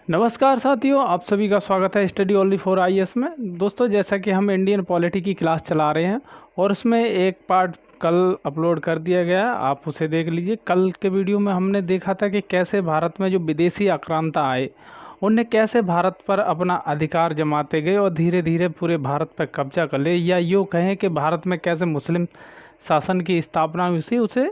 नमस्कार साथियों, आप सभी का स्वागत है स्टडी ओनली फॉर आईएएस में। दोस्तों, जैसा कि हम इंडियन पॉलिटी की क्लास चला रहे हैं और उसमें एक पार्ट कल अपलोड कर दिया गया, आप उसे देख लीजिए। कल के वीडियो में हमने देखा था कि कैसे भारत में जो विदेशी आक्रांता आए उनने कैसे भारत पर अपना अधिकार जमाते गए और धीरे धीरे पूरे भारत पर कब्जा कर ले, या यूँ कहें कि भारत में कैसे मुस्लिम शासन की स्थापना हुई, उसे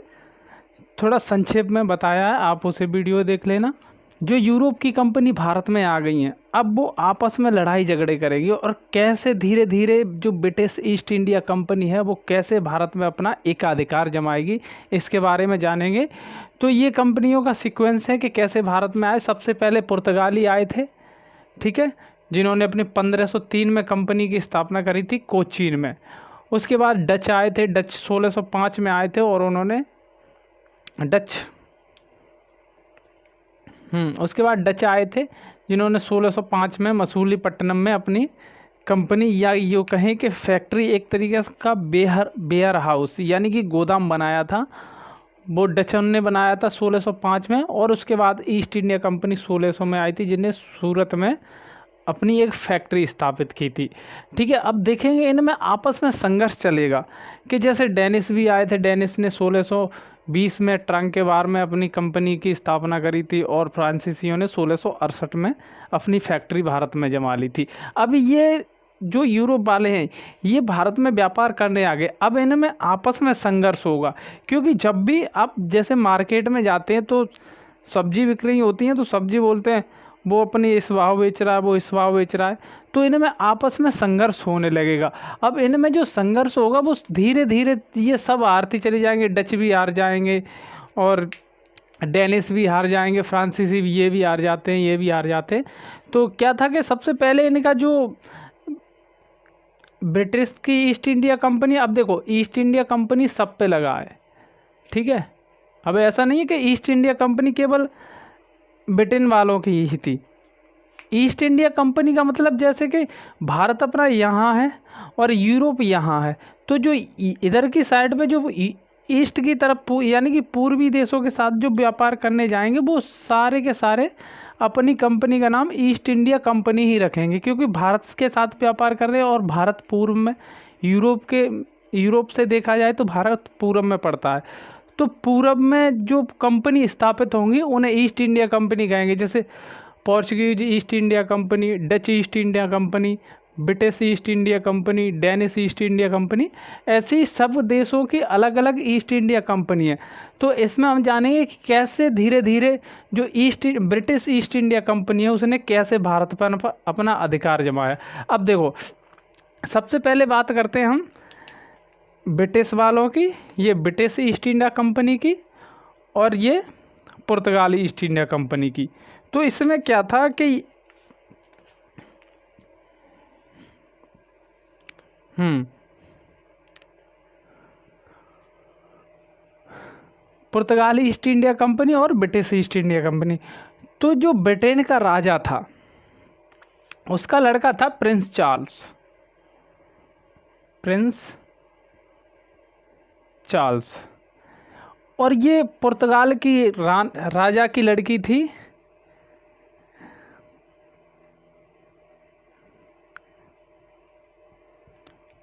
थोड़ा संक्षेप में बताया है। आप उसे वीडियो देख लेना। जो यूरोप की कंपनी भारत में आ गई हैं, अब वो आपस में लड़ाई झगड़े करेगी और कैसे धीरे धीरे जो ब्रिटिश ईस्ट इंडिया कंपनी है वो कैसे भारत में अपना एकाधिकार जमाएगी, इसके बारे में जानेंगे। तो ये कंपनियों का सीक्वेंस है कि कैसे भारत में आए। सबसे पहले पुर्तगाली आए थे, ठीक है, जिन्होंने अपनी 1503 में कंपनी की स्थापना करी थी कोचीन में। उसके बाद डच आए थे, डच 1605 में आए थे और उन्होंने उसके बाद डच आए थे जिन्होंने 1605 में मसूलीपट्टनम में अपनी कंपनी, या यूँ कहें कि फैक्ट्री, एक तरीके का बेयर हाउस यानी कि गोदाम बनाया था, वो डचों ने बनाया था 1605 में। और उसके बाद ईस्ट इंडिया कंपनी 1600 में आई थी, जिन्हें सूरत में अपनी एक फैक्ट्री स्थापित की थी, ठीक है। अब देखेंगे इनमें आपस में संघर्ष चलेगा कि जैसे डेनिस भी आए थे, डेनिस ने 1620 में ट्रंक के बार में अपनी कंपनी की स्थापना करी थी और फ्रांसीसियों ने 1668 में अपनी फैक्ट्री भारत में जमा ली थी। अब ये जो यूरोप वाले हैं ये भारत में व्यापार करने आ गए। अब इनमें आपस में संघर्ष होगा, क्योंकि जब भी आप जैसे मार्केट में जाते हैं तो सब्जी बिक रही होती हैं, तो सब्जी बोलते हैं वो अपनी इस भाव बेच रहा है, वो इस भाव बेच रहा है, तो इनमें आपस में संघर्ष होने लगेगा। अब इनमें जो संघर्ष होगा वो धीरे धीरे ये सब हारती चले जाएंगे। डच भी हार जाएंगे और डेनिस भी हार जाएंगे, फ्रांसीसी भी, ये भी हार जाते हैं, ये भी हार जाते हैं। तो क्या था कि सबसे पहले इनका जो ब्रिटिश की ईस्ट इंडिया कंपनी, अब देखो ईस्ट इंडिया कंपनी सब पे लगा है, ठीक है। अब ऐसा नहीं है कि ईस्ट इंडिया कंपनी केवल ब्रिटेन वालों की ही थी। ईस्ट इंडिया कंपनी का मतलब जैसे कि भारत अपना यहाँ है और यूरोप यहाँ है, तो जो इधर की साइड पे जो ईस्ट की तरफ यानी कि पूर्वी देशों के साथ जो व्यापार करने जाएंगे वो सारे के सारे अपनी कंपनी का नाम ईस्ट इंडिया कंपनी ही रखेंगे, क्योंकि भारत के साथ व्यापार कर रहे हैं और भारत पूर्व में, यूरोप से देखा जाए तो भारत पूर्व में पड़ता है। तो पूरब में जो कंपनी स्थापित होंगी उन्हें ईस्ट इंडिया कंपनी कहेंगे, जैसे Portuguese east India company, Dutch east India company, British east India company, Danish east India company, ऐसी सब देशों की अलग अलग ईस्ट इंडिया कंपनी है। तो इसमें हम जानेंगे कि कैसे धीरे धीरे जो ब्रिटिश ईस्ट इंडिया कंपनी है उसने कैसे भारत पर अपना अधिकार जमाया। अब देखो, सबसे पहले बात करते हैं हम ब्रिटिश वालों की, ये ब्रिटिश ईस्ट इंडिया कंपनी की और ये पुर्तगाली ईस्ट इंडिया कंपनी की। तो इसमें क्या था कि पुर्तगाली ईस्ट इंडिया कंपनी और ब्रिटिश ईस्ट इंडिया कंपनी। तो जो ब्रिटेन का राजा था उसका लड़का था प्रिंस चार्ल्स, और ये पुर्तगाल की राजा की लड़की थी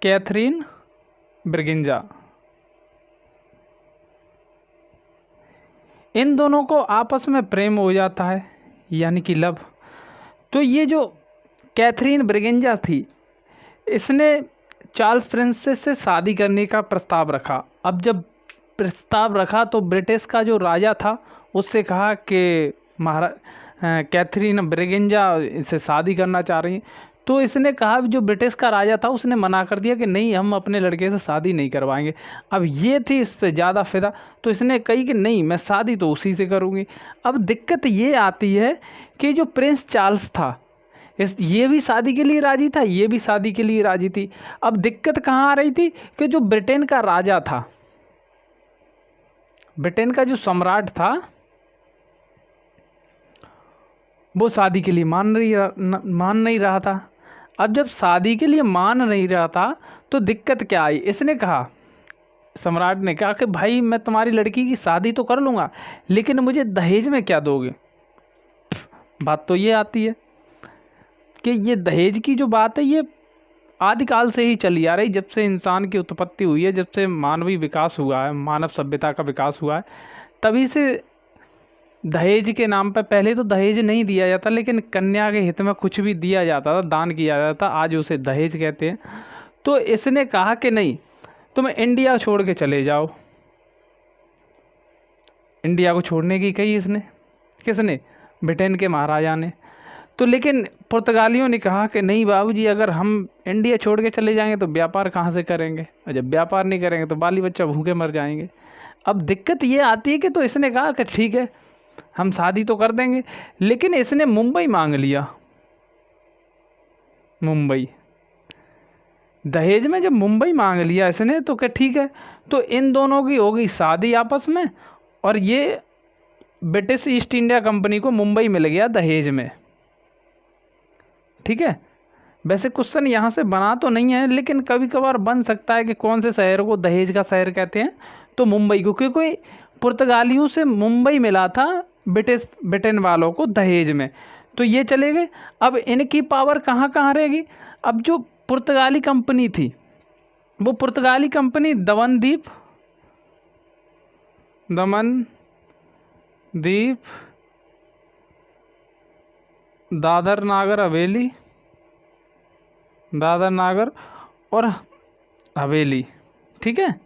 कैथरीन ब्रिगेंजा। इन दोनों को आपस में प्रेम हो जाता है, यानी कि लव। तो ये जो कैथरीन ब्रिगेंजा थी इसने चार्ल्स प्रिंसेस से शादी करने का प्रस्ताव रखा। अब जब प्रस्ताव रखा तो ब्रिटिश का जो राजा था उससे कहा कि कैथरीन ब्रिगेंजा इससे शादी करना चाह रही है। तो इसने कहा, जो ब्रिटिश का राजा था उसने मना कर दिया कि नहीं, हम अपने लड़के से शादी नहीं करवाएंगे। अब ये थी इस पर ज़्यादा फिदा, तो इसने कही कि नहीं, मैं शादी तो उसी से करूँगी। अब दिक्कत ये आती है कि जो प्रिंस चार्ल्स था ये भी शादी के लिए राजी था, ये भी शादी के लिए राजी थी। अब दिक्कत कहाँ आ रही थी कि जो ब्रिटेन का राजा था, ब्रिटेन का जो सम्राट था, वो शादी के लिए मान नहीं रहा था। अब जब शादी के लिए मान नहीं रहा था तो दिक्कत क्या आई, इसने कहा, सम्राट ने कहा कि भाई मैं तुम्हारी लड़की की शादी तो कर लूँगा, लेकिन मुझे दहेज में क्या दोगे। बात तो ये आती है कि ये दहेज की जो बात है ये आदिकाल से ही चली आ रही, जब से इंसान की उत्पत्ति हुई है, जब से मानवीय विकास हुआ है, मानव सभ्यता का विकास हुआ है, तभी से दहेज के नाम पर, पहले तो दहेज नहीं दिया जाता लेकिन कन्या के हित में कुछ भी दिया जाता था, दान किया जाता था, आज उसे दहेज कहते हैं। तो इसने कहा कि नहीं, तुम इंडिया छोड़ के चले जाओ। इंडिया को छोड़ने की कही इसने, किसने? ब्रिटेन के महाराजा ने। तो लेकिन पुर्तगालियों ने कहा कि नहीं बाबूजी, अगर हम इंडिया छोड़ के चले जाएंगे तो व्यापार कहाँ से करेंगे, और जब व्यापार नहीं करेंगे तो बाली बच्चा भूखे मर जाएंगे। अब दिक्कत ये आती है कि तो इसने कहा कि ठीक है हम शादी तो कर देंगे, लेकिन इसने मुंबई मांग लिया। मुंबई दहेज में जब मुंबई मांग लिया इसने, तो क्या ठीक है, तो इन दोनों की हो गई शादी आपस में, और ये ब्रिटिश ईस्ट इंडिया कंपनी को मुंबई मिल गया दहेज में। ठीक है, वैसे क्वेश्चन यहाँ से बना तो नहीं है, लेकिन कभी कभार बन सकता है कि कौन से शहर को दहेज का शहर कहते हैं, तो मुंबई को, क्योंकि पुर्तगालियों से मुंबई मिला था ब्रिटेन वालों को दहेज में, तो ये चले गए। अब इनकी पावर कहाँ कहाँ रहेगी? अब जो पुर्तगाली कंपनी थी, वो पुर्तगाली कंपनी दमन द्वीप, दादर नागर और हवेली, ठीक है।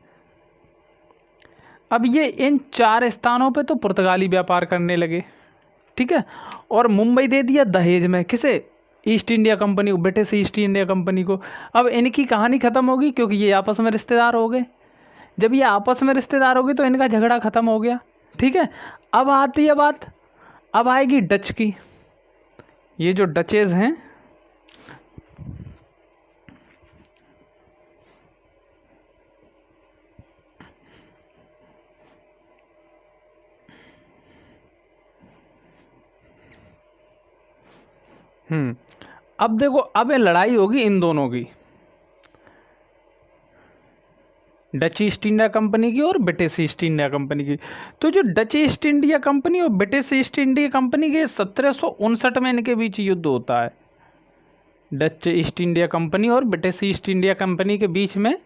अब ये इन 4 स्थानों पे तो पुर्तगाली व्यापार करने लगे, ठीक है, और मुंबई दे दिया दहेज में, किसे? ईस्ट इंडिया कंपनी को, ब्रिटिश ईस्ट इंडिया कंपनी को। अब इनकी कहानी ख़त्म होगी, क्योंकि ये आपस में रिश्तेदार हो गए। जब ये आपस में रिश्तेदार हो गए तो इनका झगड़ा ख़त्म हो गया, ठीक है। अब आती है बात, अब आएगी डच की। ये जो डचेज हैं, अब देखो, अब ये लड़ाई होगी इन दोनों की, डच ईस्ट इंडिया कंपनी की और ब्रिटिश ईस्ट इंडिया कंपनी की। तो जो डच ईस्ट इंडिया कंपनी और ब्रिटिश ईस्ट इंडिया कंपनी के 1759 में इनके बीच युद्ध होता है। डच ईस्ट इंडिया कंपनी और ब्रिटिश ईस्ट इंडिया कंपनी के बीच में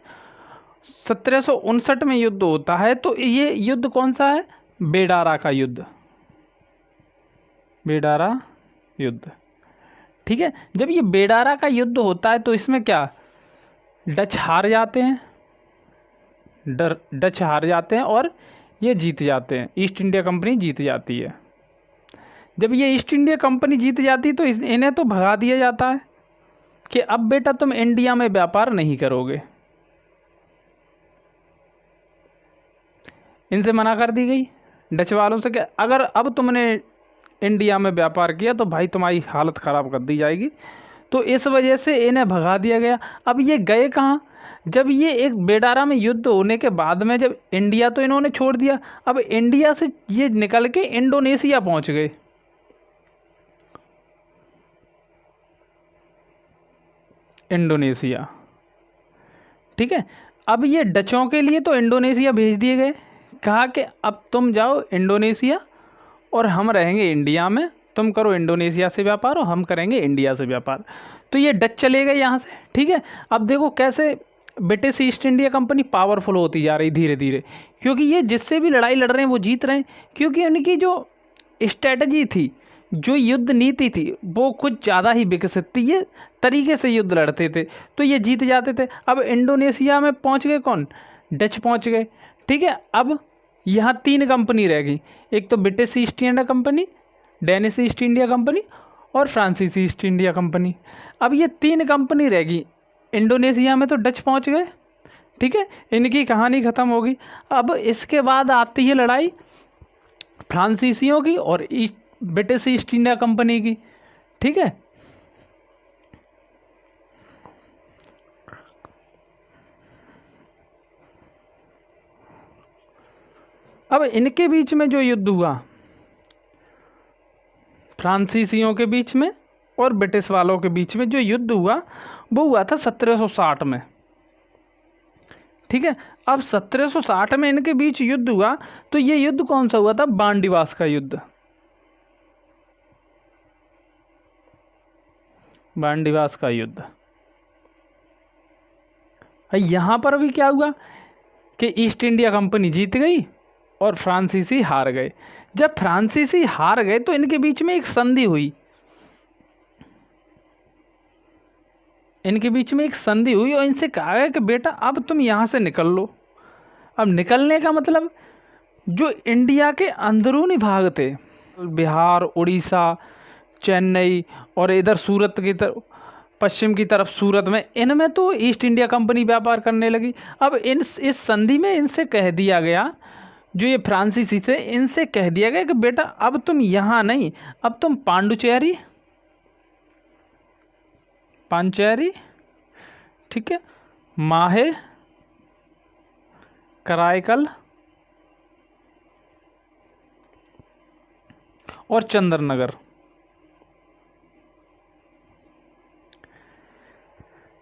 1759 में युद्ध होता है। तो ये युद्ध कौन सा है? बेडारा का युद्ध, बेडारा युद्ध, ठीक है। जब ये बेडारा का युद्ध होता है तो इसमें क्या, डच हार जाते हैं, डच हार जाते हैं और ये जीत जाते हैं, ईस्ट इंडिया कंपनी जीत जाती है। जब ये ईस्ट इंडिया कंपनी जीत जाती है तो इन्हें तो भगा दिया जाता है कि अब बेटा तुम इंडिया में व्यापार नहीं करोगे, इनसे मना कर दी गई डच वालों से कि अगर अब तुमने इंडिया में व्यापार किया तो भाई तुम्हारी हालत ख़राब कर दी जाएगी। तो इस वजह से इन्हें भगा दिया गया। अब ये गए कहाँ? जब ये एक बेडारा में युद्ध होने के बाद में जब इंडिया तो इन्होंने छोड़ दिया, अब इंडिया से ये निकल के इंडोनेशिया पहुंच गए। इंडोनेशिया, ठीक है। अब ये डचों के लिए तो इंडोनेशिया भेज दिए गए, कहा कि अब तुम जाओ इंडोनेशिया और हम रहेंगे इंडिया में, तुम करो इंडोनेशिया से व्यापार और हम करेंगे इंडिया से व्यापार। तो ये डच चले गए यहाँ से, ठीक है। अब देखो कैसे British east India company powerful होती जा रही धीरे धीरे, क्योंकि ये जिससे भी लड़ाई लड़ रहे हैं वो जीत रहे हैं, क्योंकि उनकी जो स्ट्रेटजी थी, जो युद्ध नीति थी, वो कुछ ज़्यादा ही विकसित थी। ये तरीके से युद्ध लड़ते थे तो ये जीत जाते थे। अब इंडोनेशिया में पहुँच गए कौन? डच पहुँच गए, ठीक है। अब यहाँ 3 कंपनी रह गई, एक तो British east India company, Danish east India company और फ्रांसीसी ईस्ट इंडिया कंपनी। अब ये 3 कंपनी रह गई। इंडोनेशिया में तो डच पहुँच गए, ठीक है, इनकी कहानी ख़त्म होगी। अब इसके बाद आती है लड़ाई फ्रांसीसियों की और ब्रिटिश ईस्ट इंडिया कंपनी की, ठीक है। अब इनके बीच में जो युद्ध हुआ, फ्रांसीसियों के बीच में और ब्रिटिश वालों के बीच में जो युद्ध हुआ, वो हुआ था 1760 में, ठीक है। अब 1760 में इनके बीच युद्ध हुआ, तो ये युद्ध कौन सा हुआ था? बांडीवास का युद्ध। बांडीवास का युद्ध। यहाँ पर भी क्या हुआ कि ईस्ट इंडिया कंपनी जीत गई और फ्रांसीसी हार गए। जब फ्रांसीसी हार गए तो इनके बीच में एक संधि हुई, और इनसे कहा गया कि बेटा अब तुम यहाँ से निकल लो। अब निकलने का मतलब जो इंडिया के अंदरूनी भाग थे, बिहार, उड़ीसा, चेन्नई और इधर सूरत की तरफ, पश्चिम की तरफ सूरत में, इनमें तो ईस्ट इंडिया कंपनी व्यापार करने लगी। अब इस संधि में इनसे कह दिया गया, जो ये फ्रांसीसी थे, इनसे कह दिया गया कि बेटा अब तुम यहाँ नहीं, अब तुम पांडुचेरी, ठीक है, माहे, कराईकल और चंद्रनगर,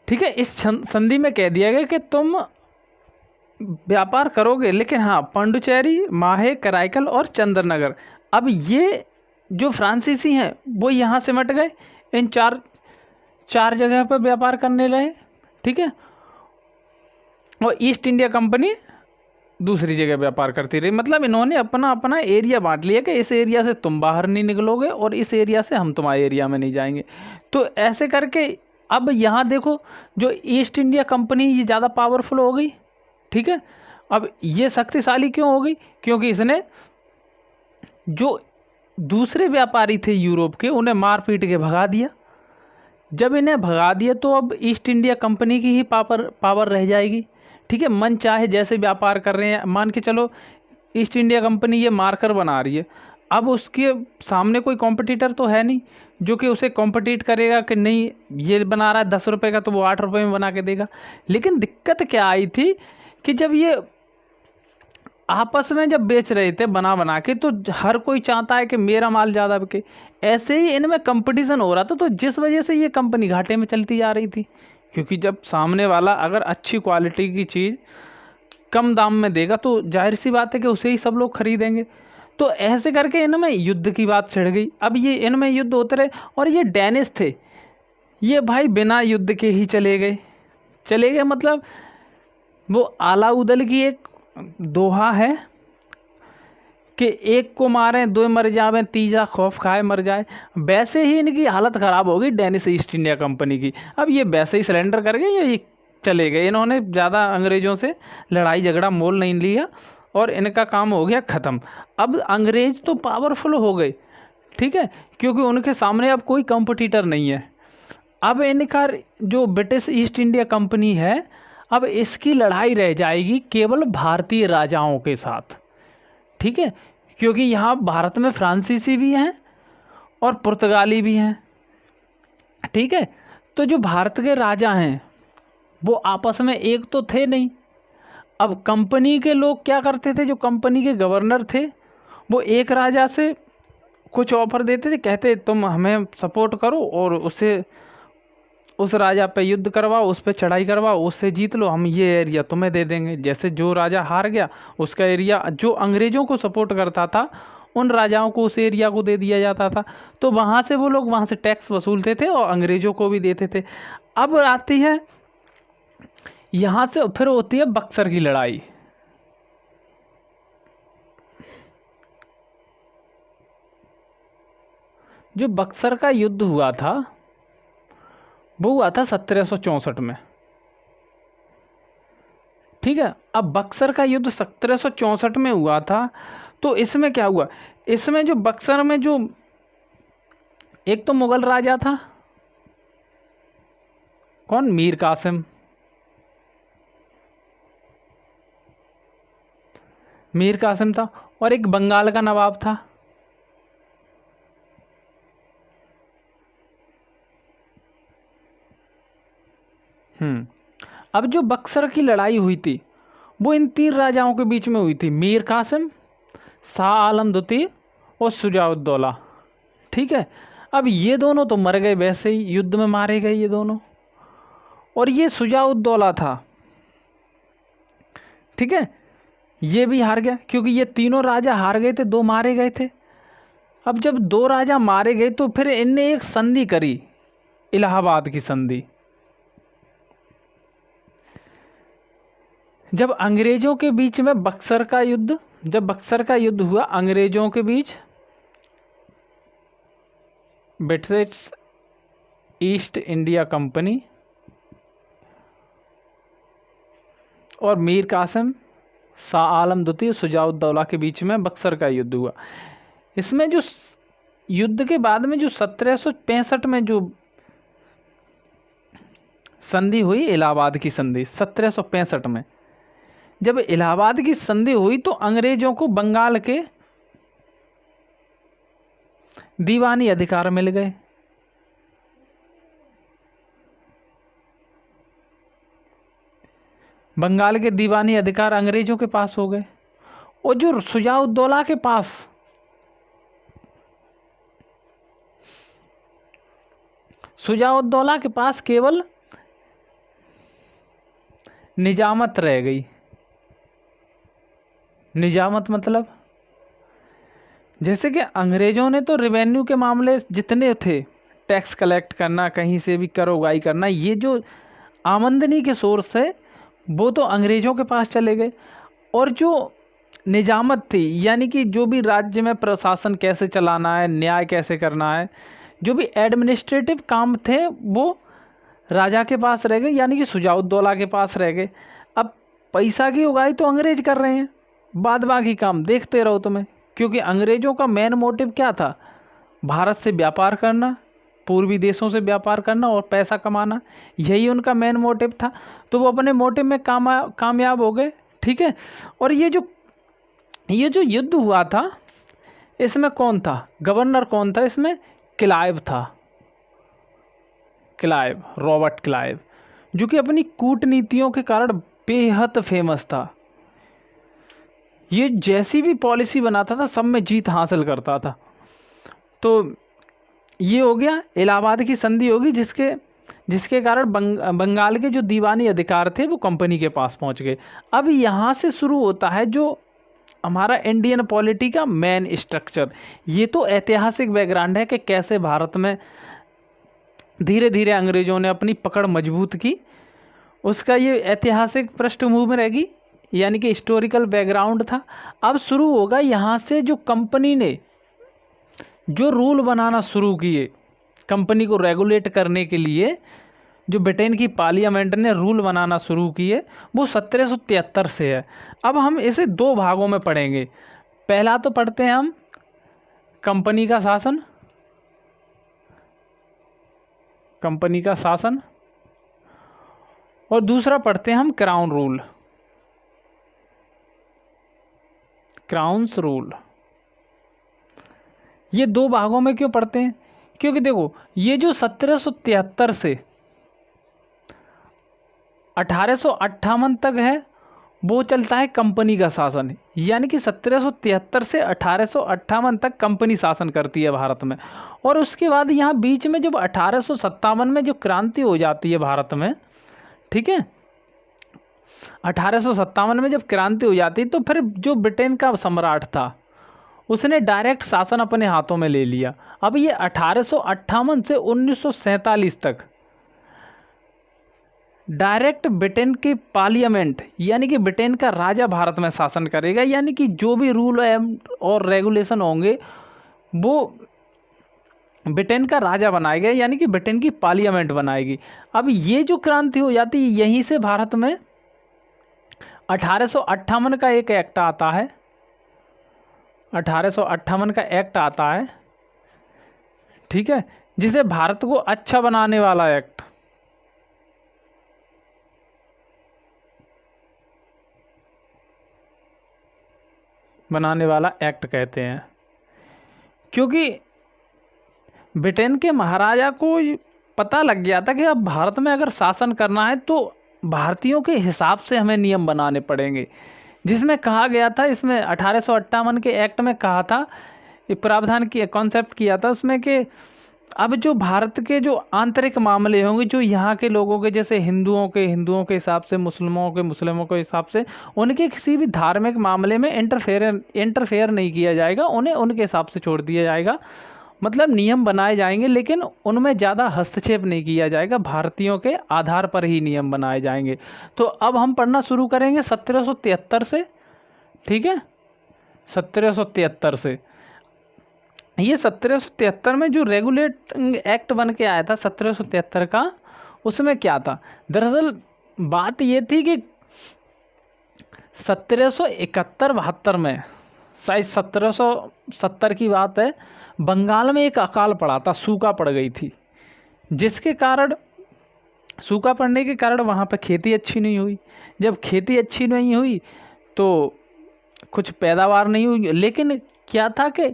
ठीक है, इस संधि में कह दिया गया कि तुम व्यापार करोगे, लेकिन हाँ पांडुचेरी, माहे, कराईकल और चंद्रनगर। अब ये जो फ्रांसीसी हैं वो यहाँ से मट गए, इन चार जगह पर व्यापार करने लगे, ठीक है, और ईस्ट इंडिया कंपनी दूसरी जगह व्यापार करती रही। मतलब इन्होंने अपना अपना एरिया बांट लिया कि इस एरिया से तुम बाहर नहीं निकलोगे और इस एरिया से हम तुम्हारे एरिया में नहीं जाएंगे। तो ऐसे करके अब यहाँ देखो, जो ईस्ट इंडिया कंपनी ये ज़्यादा पावरफुल हो गई, ठीक है। अब ये शक्तिशाली क्यों हो गई? क्योंकि इसने जो दूसरे व्यापारी थे यूरोप के, उन्हें मार पीट के भगा दिया। जब इन्हें भगा दिया तो अब ईस्ट इंडिया कंपनी की ही पावर रह जाएगी, ठीक है। मन चाहे जैसे व्यापार कर रहे हैं, मान के चलो ईस्ट इंडिया कंपनी ये मार्कर बना रही है, अब उसके सामने कोई कॉम्पिटिटर तो है नहीं जो कि उसे कॉम्पिटिट करेगा कि नहीं ये बना रहा है 10 रुपये का तो वो 8 रुपये में बना के देगा। लेकिन दिक्कत क्या आई थी कि जब ये आपस में जब बेच रहे थे बना के, तो हर कोई चाहता है कि मेरा माल ज़्यादा बिके। ऐसे ही इनमें कंपटीशन हो रहा था, तो जिस वजह से ये कंपनी घाटे में चलती जा रही थी। क्योंकि जब सामने वाला अगर अच्छी क्वालिटी की चीज़ कम दाम में देगा तो जाहिर सी बात है कि उसे ही सब लोग खरीदेंगे। तो ऐसे करके इनमें युद्ध की बात छिड़ गई। अब ये इनमें युद्ध होते रहे, और ये डैनिश थे, ये भाई बिना युद्ध के ही चले गए। मतलब वो अलाउद्दीन की एक दोहा है कि एक को मारें दो मर जावें, तीजा खौफ खाए मर जाए। वैसे ही इनकी हालत ख़राब हो गई डैनिश ईस्ट इंडिया कंपनी की। अब ये वैसे ही सरेंडर कर गए, ये चले गए। इन्होंने ज़्यादा अंग्रेज़ों से लड़ाई झगड़ा मोल नहीं लिया और इनका काम हो गया ख़त्म। अब अंग्रेज़ तो पावरफुल हो गए, ठीक है, क्योंकि उनके सामने अब कोई कंपटीटर नहीं है। अब इनका जो ब्रिटिश ईस्ट इंडिया कंपनी है, अब इसकी लड़ाई रह जाएगी केवल भारतीय राजाओं के साथ, ठीक है, क्योंकि यहाँ भारत में फ्रांसीसी भी हैं और पुर्तगाली भी हैं, ठीक है। तो जो भारत के राजा हैं वो आपस में एक तो थे नहीं। अब कंपनी के लोग क्या करते थे, जो कंपनी के गवर्नर थे वो एक राजा से कुछ ऑफर देते थे, कहते तुम हमें सपोर्ट करो और उस राजा पे युद्ध करवाओ, उस पे चढ़ाई करवाओ, उससे जीत लो, हम ये एरिया तुम्हें दे देंगे। जैसे जो राजा हार गया उसका एरिया जो अंग्रेज़ों को सपोर्ट करता था उन राजाओं को उस एरिया को दे दिया जाता था। तो वहाँ से वो लोग वहाँ से टैक्स वसूलते थे और अंग्रेज़ों को भी देते थे। अब आती है यहाँ से फिर होती है बक्सर की लड़ाई। जो बक्सर का युद्ध हुआ था वो हुआ था 1764 में, ठीक है। अब बक्सर का युद्ध 1764 में हुआ था, तो इसमें क्या हुआ, इसमें जो बक्सर में जो एक तो मुगल राजा था, कौन, मीर कासिम था, और एक बंगाल का नवाब था। अब जो बक्सर की लड़ाई हुई थी वो इन 3 राजाओं के बीच में हुई थी, मीर कासिम, शाह आलम द्वितीय और शुजाउद्दौला, ठीक है। अब ये दोनों तो मर गए, वैसे ही युद्ध में मारे गए ये दोनों। और ये शुजाउद्दौला था, ठीक है, ये भी हार गया, क्योंकि ये तीनों राजा हार गए थे, 2 मारे गए थे। अब जब 2 राजा मारे गए तो फिर इनने एक संधि करी इलाहाबाद की संधि। जब अंग्रेजों के बीच में बक्सर का युद्ध, जब बक्सर का युद्ध हुआ अंग्रेजों के बीच, ब्रिटिश ईस्ट इंडिया कंपनी और मीर कासिम, शाह आलम द्वितीय, शुजाउद्दौला के बीच में बक्सर का युद्ध हुआ। इसमें जो युद्ध के बाद में जो 1765 में जो संधि हुई, इलाहाबाद की संधि 1765 में, जब इलाहाबाद की संधि हुई तो अंग्रेजों को बंगाल के दीवानी अधिकार मिल गए। बंगाल के दीवानी अधिकार अंग्रेजों के पास हो गए और जो शुजाउद्दौला के पास केवल निजामत रह गई। निजामत मतलब जैसे कि अंग्रेजों ने तो रेवेन्यू के मामले जितने थे, टैक्स कलेक्ट करना, कहीं से भी कर उगाई करना, ये जो आमदनी के सोर्स है वो तो अंग्रेजों के पास चले गए। और जो निजामत थी, यानी कि जो भी राज्य में प्रशासन कैसे चलाना है, न्याय कैसे करना है, जो भी एडमिनिस्ट्रेटिव काम थे वो राजा के पास रह गए, यानी कि शुजाउद्दौला के पास रह गए। अब पैसा की उगाई तो अंग्रेज कर रहे हैं, बाद बाकी काम देखते रहो तुम्हें, क्योंकि अंग्रेजों का मेन मोटिव क्या था? भारत से व्यापार करना, पूर्वी देशों से व्यापार करना और पैसा कमाना, यही उनका मेन मोटिव था। तो वो अपने मोटिव में कामयाब हो गए। ठीक है। और ये जो युद्ध हुआ था, इसमें कौन था गवर्नर? कौन था इसमें? क्लाइव था, क्लाइव, रॉबर्ट क्लाइव, जो कि अपनी कूटनीतियों के कारण बेहद फेमस था। ये जैसी भी पॉलिसी बनाता था सब में जीत हासिल करता था। तो ये हो गया, इलाहाबाद की संधि होगी, जिसके कारण बंगाल के जो दीवानी अधिकार थे वो कंपनी के पास पहुंच गए। अब यहाँ से शुरू होता है जो हमारा इंडियन पॉलिटी का मेन स्ट्रक्चर। ये तो ऐतिहासिक बैकग्राउंड है कि कैसे भारत में धीरे धीरे अंग्रेजों ने अपनी पकड़ मजबूत की, उसका ये ऐतिहासिक पृष्ठभूमि रहेगी, यानी कि हिस्टोरिकल बैकग्राउंड था। अब शुरू होगा यहाँ से जो कंपनी ने जो रूल बनाना शुरू किए, कंपनी को रेगुलेट करने के लिए जो ब्रिटेन की पार्लियामेंट ने रूल बनाना शुरू किए, वो 1773 से है। अब हम इसे दो भागों में पढ़ेंगे। पहला तो पढ़ते हैं हम कंपनी का शासन, कंपनी का शासन, और दूसरा पढ़ते हैं हम क्राउन रूल, क्राउन्स रूल। ये दो भागों में क्यों पढ़ते हैं? क्योंकि देखो, ये जो 1773 से 1858 तक है वो चलता है कंपनी का शासन, यानी कि 1773 से 1858 तक कंपनी शासन करती है भारत में। और उसके बाद यहाँ बीच में जब 1857 में जो क्रांति हो जाती है भारत में, ठीक है, 1857 में जब क्रांति हो जाती तो फिर जो ब्रिटेन का सम्राट था उसने डायरेक्ट शासन अपने हाथों में ले लिया। अब ये 1858 से 1947 तक डायरेक्ट ब्रिटेन की पार्लियामेंट, यानी कि ब्रिटेन का राजा भारत में शासन करेगा, यानी कि जो भी रूल और रेगुलेशन होंगे वो ब्रिटेन का राजा बनाएगा, यानी कि ब्रिटेन की पार्लियामेंट बनाएगी। अब ये जो क्रांति हो जाती है, यहीं से भारत में 1858 का एक एक्ट आता है, 1858 का एक्ट आता है, ठीक है, जिसे भारत को अच्छा बनाने वाला एक्ट, बनाने वाला एक्ट कहते हैं। क्योंकि ब्रिटेन के महाराजा को पता लग गया था कि अब भारत में अगर शासन करना है तो भारतीयों के हिसाब से हमें नियम बनाने पड़ेंगे, जिसमें कहा गया था, इसमें 1858 के एक्ट में कहा था, प्रावधान की कॉन्सेप्ट किया था उसमें कि अब जो भारत के जो आंतरिक मामले होंगे, जो यहाँ के लोगों के, जैसे हिंदुओं के हिसाब से, मुस्लिमों के हिसाब से, उनके किसी भी धार्मिक मामले में इंटरफेयर नहीं किया जाएगा, उन्हें उनके हिसाब से छोड़ दिया जाएगा। मतलब नियम बनाए जाएंगे लेकिन उनमें ज़्यादा हस्तक्षेप नहीं किया जाएगा, भारतीयों के आधार पर ही नियम बनाए जाएंगे। तो अब हम पढ़ना शुरू करेंगे 1773 से, ठीक है, 1773 से। ये 1773 में जो रेगुलेटिंग एक्ट बन के आया था 1773 का, उसमें क्या था, दरअसल बात ये थी कि 1771-72 में, शायद 1770 की बात है, बंगाल में एक अकाल पड़ा था, सूखा पड़ गई थी, जिसके कारण, सूखा पड़ने के कारण वहाँ पे खेती अच्छी नहीं हुई। जब खेती अच्छी नहीं हुई तो कुछ पैदावार नहीं हुई। लेकिन क्या था कि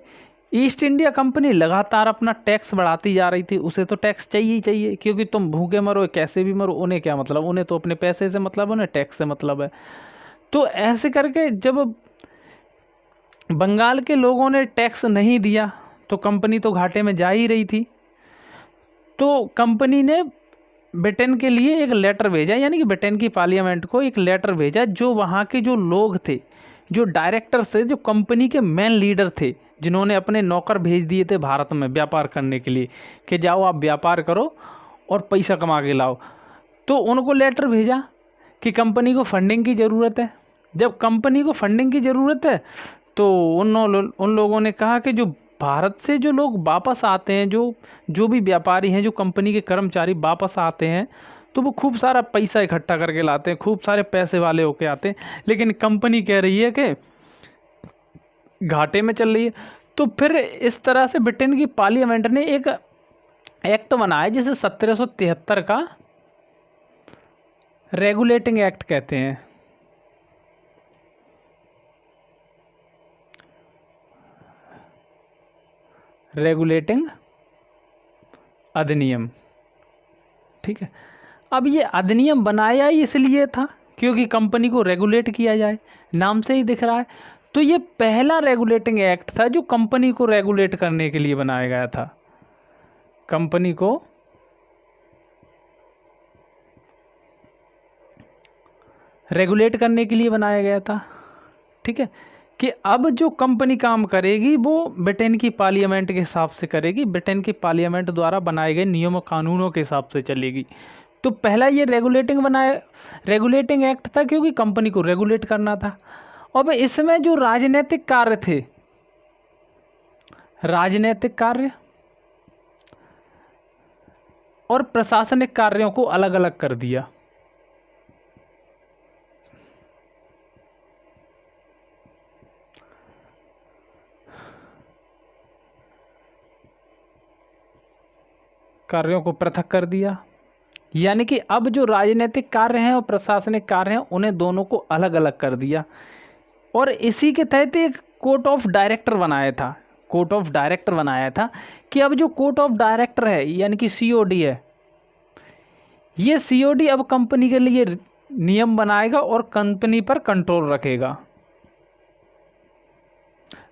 ईस्ट इंडिया कंपनी लगातार अपना टैक्स बढ़ाती जा रही थी, उसे तो टैक्स चाहिए ही चाहिए, क्योंकि तुम भूखे मरो कैसे भी मरो, उन्हें क्या मतलब, उन्हें तो अपने पैसे से मतलब, उन्हें टैक्स से मतलब है। तो ऐसे करके जब बंगाल के लोगों ने टैक्स नहीं दिया तो कंपनी तो घाटे में जा ही रही थी। तो कंपनी ने ब्रिटेन के लिए एक लेटर भेजा, यानी कि ब्रिटेन की पार्लियामेंट को एक लेटर भेजा, जो वहाँ के जो लोग थे, जो डायरेक्टर्स थे, जो कंपनी के मेन लीडर थे, जिन्होंने अपने नौकर भेज दिए थे भारत में व्यापार करने के लिए कि जाओ आप व्यापार करो और पैसा कमा के लाओ। तो उनको लेटर भेजा कि कंपनी को फंडिंग की ज़रूरत है। जब कंपनी को फंडिंग की ज़रूरत है तो उन लोगों ने कहा कि जो भारत से जो लोग वापस आते हैं, जो भी व्यापारी हैं, जो कंपनी के कर्मचारी वापस आते हैं, तो वो खूब सारा पैसा इकट्ठा करके लाते हैं, खूब सारे पैसे वाले होके आते हैं, लेकिन कंपनी कह रही है कि घाटे में चल रही है। तो फिर इस तरह से ब्रिटेन की पार्लियामेंट ने एक एक्ट बनाया जिसे 1773 का रेगुलेटिंग एक्ट कहते हैं। रेगुलेटिंग अधिनियम, ठीक है। अब ये अधिनियम बनाया ही इसलिए था क्योंकि कंपनी को रेगुलेट किया जाए, नाम से ही दिख रहा है। तो ये पहला रेगुलेटिंग एक्ट था जो कंपनी को रेगुलेट करने के लिए बनाया गया था, कंपनी को रेगुलेट करने के लिए बनाया गया था, ठीक है, कि अब जो कंपनी काम करेगी वो ब्रिटेन की पार्लियामेंट के हिसाब से करेगी, ब्रिटेन की पार्लियामेंट द्वारा बनाए गए नियमों कानूनों के हिसाब से चलेगी। तो पहला ये रेगुलेटिंग एक्ट था क्योंकि कंपनी को रेगुलेट करना था। अब इसमें जो राजनीतिक कार्य थे, राजनीतिक कार्य और प्रशासनिक कार्यों को अलग अलग कर दिया। कार्यों को पृथक कर दिया, यानी कि अब जो राजनीतिक कार्य हैं और प्रशासनिक कार्य हैं उन्हें दोनों को अलग अलग कर दिया। और इसी के तहत एक कोर्ट ऑफ डायरेक्टर बनाया था, कोर्ट ऑफ डायरेक्टर बनाया था कि अब जो कोर्ट ऑफ डायरेक्टर है यानी कि सीओडी है, ये सीओडी अब कंपनी के लिए नियम बनाएगा और कंपनी पर कंट्रोल रखेगा।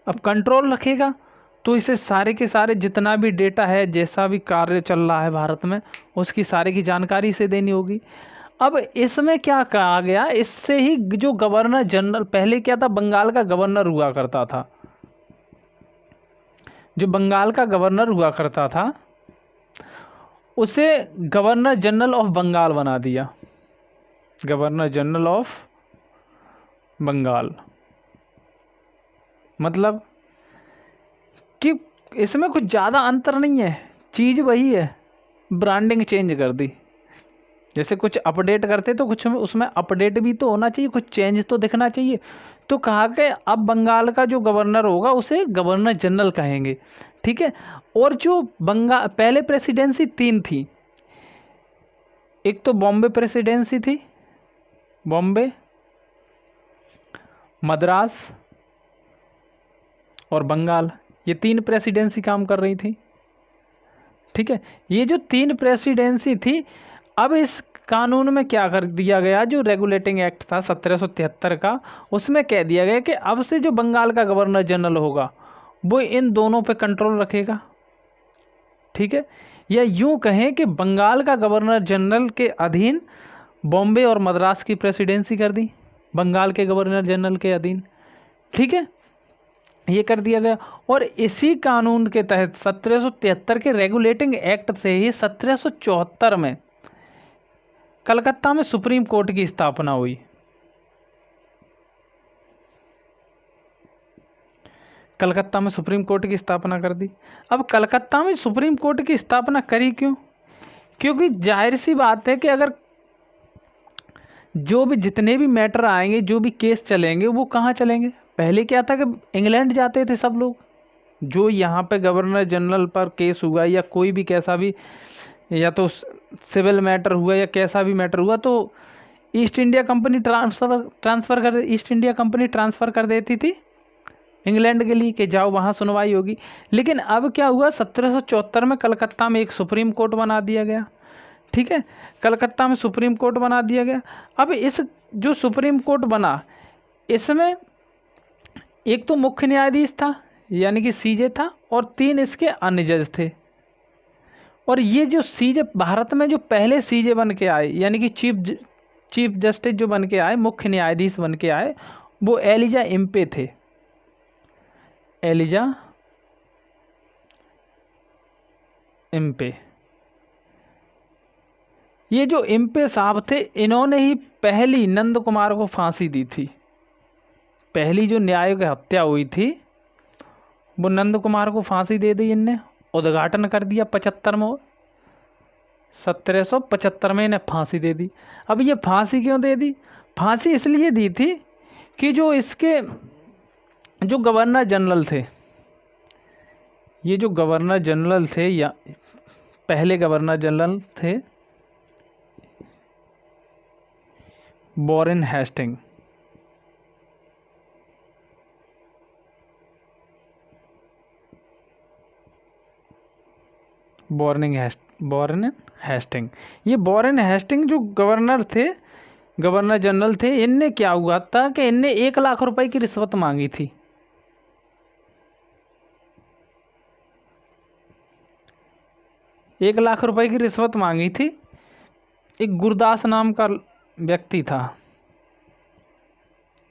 अब कंट्रोल रखेगा तो इसे सारे के सारे जितना भी डेटा है, जैसा भी कार्य चल रहा है भारत में, उसकी सारे की जानकारी इसे देनी होगी। अब इसमें क्या कहा गया, इससे ही जो गवर्नर जनरल, पहले क्या था, बंगाल का गवर्नर हुआ करता था, जो बंगाल का गवर्नर हुआ करता था उसे गवर्नर जनरल ऑफ बंगाल बना दिया, गवर्नर जनरल ऑफ बंगाल। मतलब कि इसमें कुछ ज़्यादा अंतर नहीं है, चीज़ वही है, ब्रांडिंग चेंज कर दी। जैसे कुछ अपडेट करते तो कुछ उसमें अपडेट भी तो होना चाहिए, कुछ चेंज तो दिखना चाहिए। तो कहा कि अब बंगाल का जो गवर्नर होगा उसे गवर्नर जनरल कहेंगे, ठीक है। और जो बंगाल पहले प्रेसिडेंसी 3 थी, एक तो बॉम्बे प्रेसिडेंसी थी, बॉम्बे, मद्रास और बंगाल, ये 3 प्रेसिडेंसी काम कर रही थी, ठीक है। ये जो 3 प्रेसिडेंसी थी, अब इस कानून में क्या कर दिया गया, जो रेगुलेटिंग एक्ट था 1773 का, उसमें कह दिया गया कि अब से जो बंगाल का गवर्नर जनरल होगा वो इन दोनों पे कंट्रोल रखेगा, ठीक है। या यूँ कहें कि बंगाल का गवर्नर जनरल के अधीन बॉम्बे और मद्रास की प्रेसिडेंसी कर दी, बंगाल के गवर्नर जनरल के अधीन, ठीक है। ये कर दिया गया। और इसी कानून के तहत 1773 के रेगुलेटिंग एक्ट से ही 1774 में कलकत्ता में सुप्रीम कोर्ट की स्थापना हुई। कलकत्ता में सुप्रीम कोर्ट की स्थापना कर दी। अब कलकत्ता में सुप्रीम कोर्ट की स्थापना करी क्यों? क्योंकि जाहिर सी बात है कि अगर जो भी जितने भी मैटर आएंगे, जो भी केस चलेंगे, वो कहाँ चलेंगे? पहले क्या था कि इंग्लैंड जाते थे सब लोग। जो यहाँ पे गवर्नर जनरल पर केस हुआ या कोई भी कैसा भी, या तो सिविल मैटर हुआ या कैसा भी मैटर हुआ, तो east India company east India company transfer कर देती थी इंग्लैंड के लिए कि जाओ वहाँ सुनवाई होगी। लेकिन अब क्या हुआ, 1774 में कलकत्ता में एक सुप्रीम कोर्ट बना दिया गया। ठीक है, कलकत्ता में सुप्रीम कोर्ट बना दिया गया। अब इस जो सुप्रीम कोर्ट बना, इसमें एक तो मुख्य न्यायाधीश था यानी कि सीजे था, और 3 इसके अन्य जज थे। और ये जो सीजे भारत में जो पहले सीजे बन के आए, यानी कि चीफ जस्टिस जो बन के आए, मुख्य न्यायाधीश बन के आए, वो एलिजा इम्पे थे। एलिजा इम्पे, ये जो इम्पे साहब थे, इन्होंने ही पहली नंद कुमार को फांसी दी थी। पहली जो न्यायिक हत्या हुई थी वो नंद कुमार को फांसी दे दी इनने, उद्घाटन कर दिया 75 में। 1775 में इन्हें फांसी दे दी। अब ये फांसी क्यों दे दी? फांसी इसलिए दी थी कि जो इसके जो गवर्नर जनरल थे, ये जो गवर्नर जनरल थे या पहले गवर्नर जनरल थे वॉरेन हेस्टिंग, वॉरेन हेस्टिंग, ये वॉरेन हेस्टिंग जो गवर्नर थे, गवर्नर जनरल थे, इनने क्या हुआ था कि इनने 1 लाख रुपए की रिश्वत मांगी थी। 1 लाख रुपए की रिश्वत मांगी थी। एक गुरदास नाम का व्यक्ति था,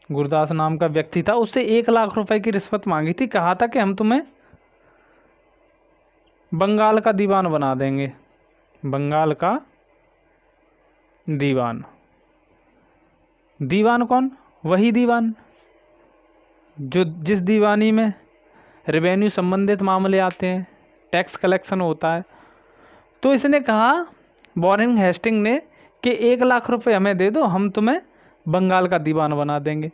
गुरदास नाम का व्यक्ति था, उससे 1 लाख रुपए की रिश्वत मांगी थी। कहा था कि हम तुम्हें बंगाल का दीवान बना देंगे। बंगाल का दीवान, दीवान कौन? वही दीवान जो जिस दीवानी में रेवेन्यू संबंधित मामले आते हैं, टैक्स कलेक्शन होता है। तो इसने कहा, वॉरेन हेस्टिंग ने, कि 1 लाख रुपए हमें दे दो, हम तुम्हें बंगाल का दीवान बना देंगे।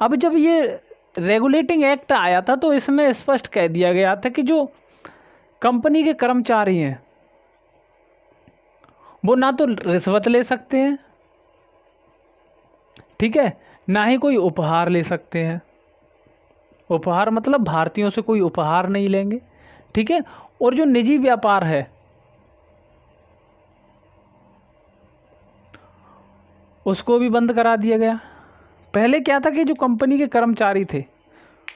अब जब ये रेगुलेटिंग एक्ट आया था तो इसमें स्पष्ट कह दिया गया था कि जो कंपनी के कर्मचारी हैं वो ना तो रिश्वत ले सकते हैं, ठीक है, ना ही कोई उपहार ले सकते हैं। उपहार मतलब भारतीयों से कोई उपहार नहीं लेंगे, ठीक है। और जो निजी व्यापार है उसको भी बंद करा दिया गया। पहले क्या था कि जो कंपनी के कर्मचारी थे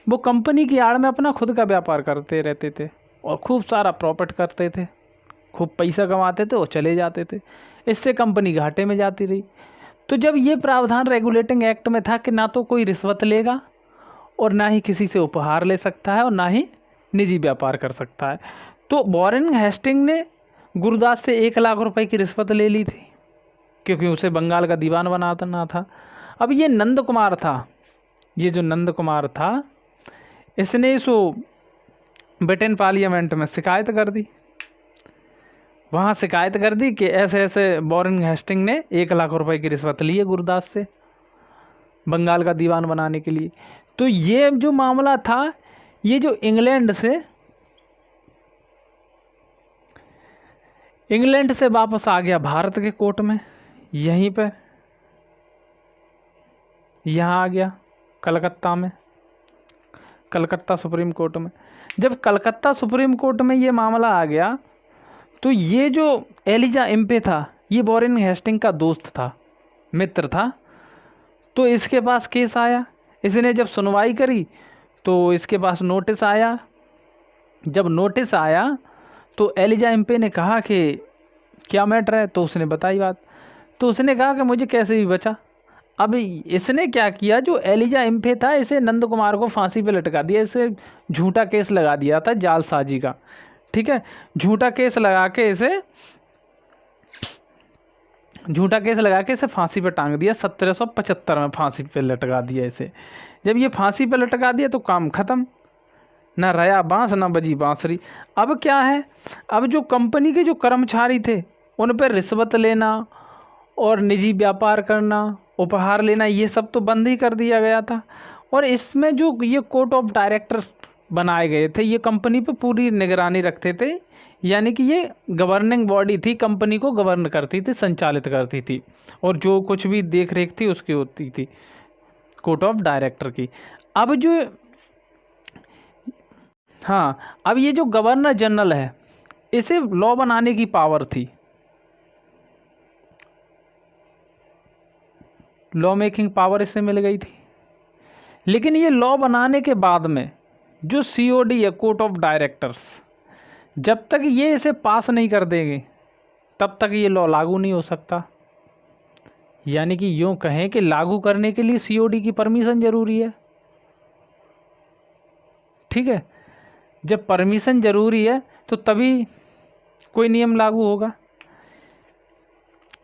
वो कंपनी की आड़ में अपना खुद का व्यापार करते रहते थे और खूब सारा प्रॉफिट करते थे, खूब पैसा कमाते थे और चले जाते थे। इससे कंपनी घाटे में जाती रही। तो जब ये प्रावधान रेगुलेटिंग एक्ट में था कि ना तो कोई रिश्वत लेगा और ना ही किसी से उपहार ले सकता है और ना ही निजी व्यापार कर सकता है, तो वॉरेन हेस्टिंग ने गुरदास से 1 लाख रुपए की रिश्वत ले ली थी क्योंकि उसे बंगाल का दीवान बनाना था। अब ये नंद कुमार था, ये जो नंद कुमार था, इसने इसो ब्रिटेन पार्लियामेंट में शिकायत कर दी। वहाँ शिकायत कर दी कि ऐसे ऐसे वॉरेन हेस्टिंग ने 1 लाख रुपए की रिश्वत ली है गुरदास से बंगाल का दीवान बनाने के लिए। तो ये जो मामला था, ये जो इंग्लैंड से वापस आ गया भारत के कोर्ट में, यहीं पे यहाँ आ गया कलकत्ता में, कलकत्ता सुप्रीम कोर्ट में। जब कलकत्ता सुप्रीम कोर्ट में ये मामला आ गया तो ये जो एलिजा इम्पे था, ये वॉरेन हेस्टिंग का दोस्त था, मित्र था। तो इसके पास केस आया, इसने जब सुनवाई करी तो इसके पास नोटिस आया। जब नोटिस आया तो एलिजा इम्पे ने कहा कि क्या मैटर है, तो उसने बताई बात। तो उसने कहा कि मुझे कैसे भी बचा, अब इसने क्या किया, जो एलिजा इम्फे था इसे नंद कुमार को फांसी पे लटका दिया, इसे झूठा केस लगा दिया था जालसाजी का, ठीक है। झूठा केस लगा के इसे फांसी पे टांग दिया, 1775 में फांसी पे लटका दिया इसे। जब ये फांसी पे लटका दिया तो काम ख़त्म, ना रया बांस ना बजी बांसुरी। अब क्या है, अब जो कंपनी के जो कर्मचारी थे उन पर रिश्वत लेना और निजी व्यापार करना, उपहार लेना, ये सब तो बंद ही कर दिया गया था। और इसमें जो ये कोर्ट ऑफ डायरेक्टर्स बनाए गए थे, ये कंपनी पे पूरी निगरानी रखते थे, यानी कि ये गवर्निंग बॉडी थी, कंपनी को गवर्न करती थी, संचालित करती थी, और जो कुछ भी देख रेख थी उसकी होती थी कोर्ट ऑफ डायरेक्टर की। अब जो हाँ, अब ये जो गवर्नर जनरल है इसे लॉ बनाने की पावर थी, लॉ मेकिंग पावर इसे मिल गई थी। लेकिन ये लॉ बनाने के बाद में जो सीओडी है, कोर्ट ऑफ डायरेक्टर्स, जब तक ये इसे पास नहीं कर देंगे तब तक ये लॉ लागू नहीं हो सकता। यानी कि यूँ कहें कि लागू करने के लिए सीओडी की परमिशन ज़रूरी है, ठीक है। जब परमिशन ज़रूरी है तो तभी कोई नियम लागू होगा।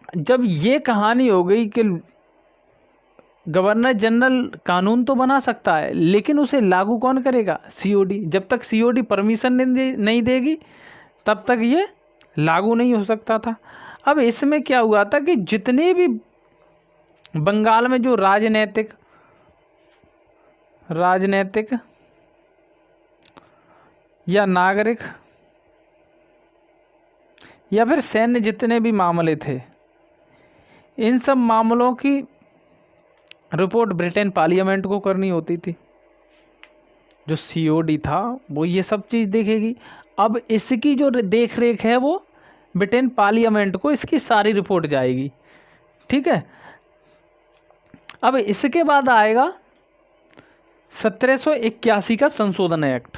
जब ये कहानी हो गई कि गवर्नर जनरल कानून तो बना सकता है लेकिन उसे लागू कौन करेगा, सीओडी। जब तक सीओडी परमिशन नहीं देगी तब तक ये लागू नहीं हो सकता था। अब इसमें क्या हुआ था कि जितने भी बंगाल में जो राजनीतिक या नागरिक या फिर सैन्य जितने भी मामले थे, इन सब मामलों की रिपोर्ट ब्रिटेन पार्लियामेंट को करनी होती थी। जो सीओडी था वो ये सब चीज़ देखेगी। अब इसकी जो देख रेख है वो ब्रिटेन पार्लियामेंट को इसकी सारी रिपोर्ट जाएगी, ठीक है। अब इसके बाद आएगा 1781 का संशोधन एक्ट।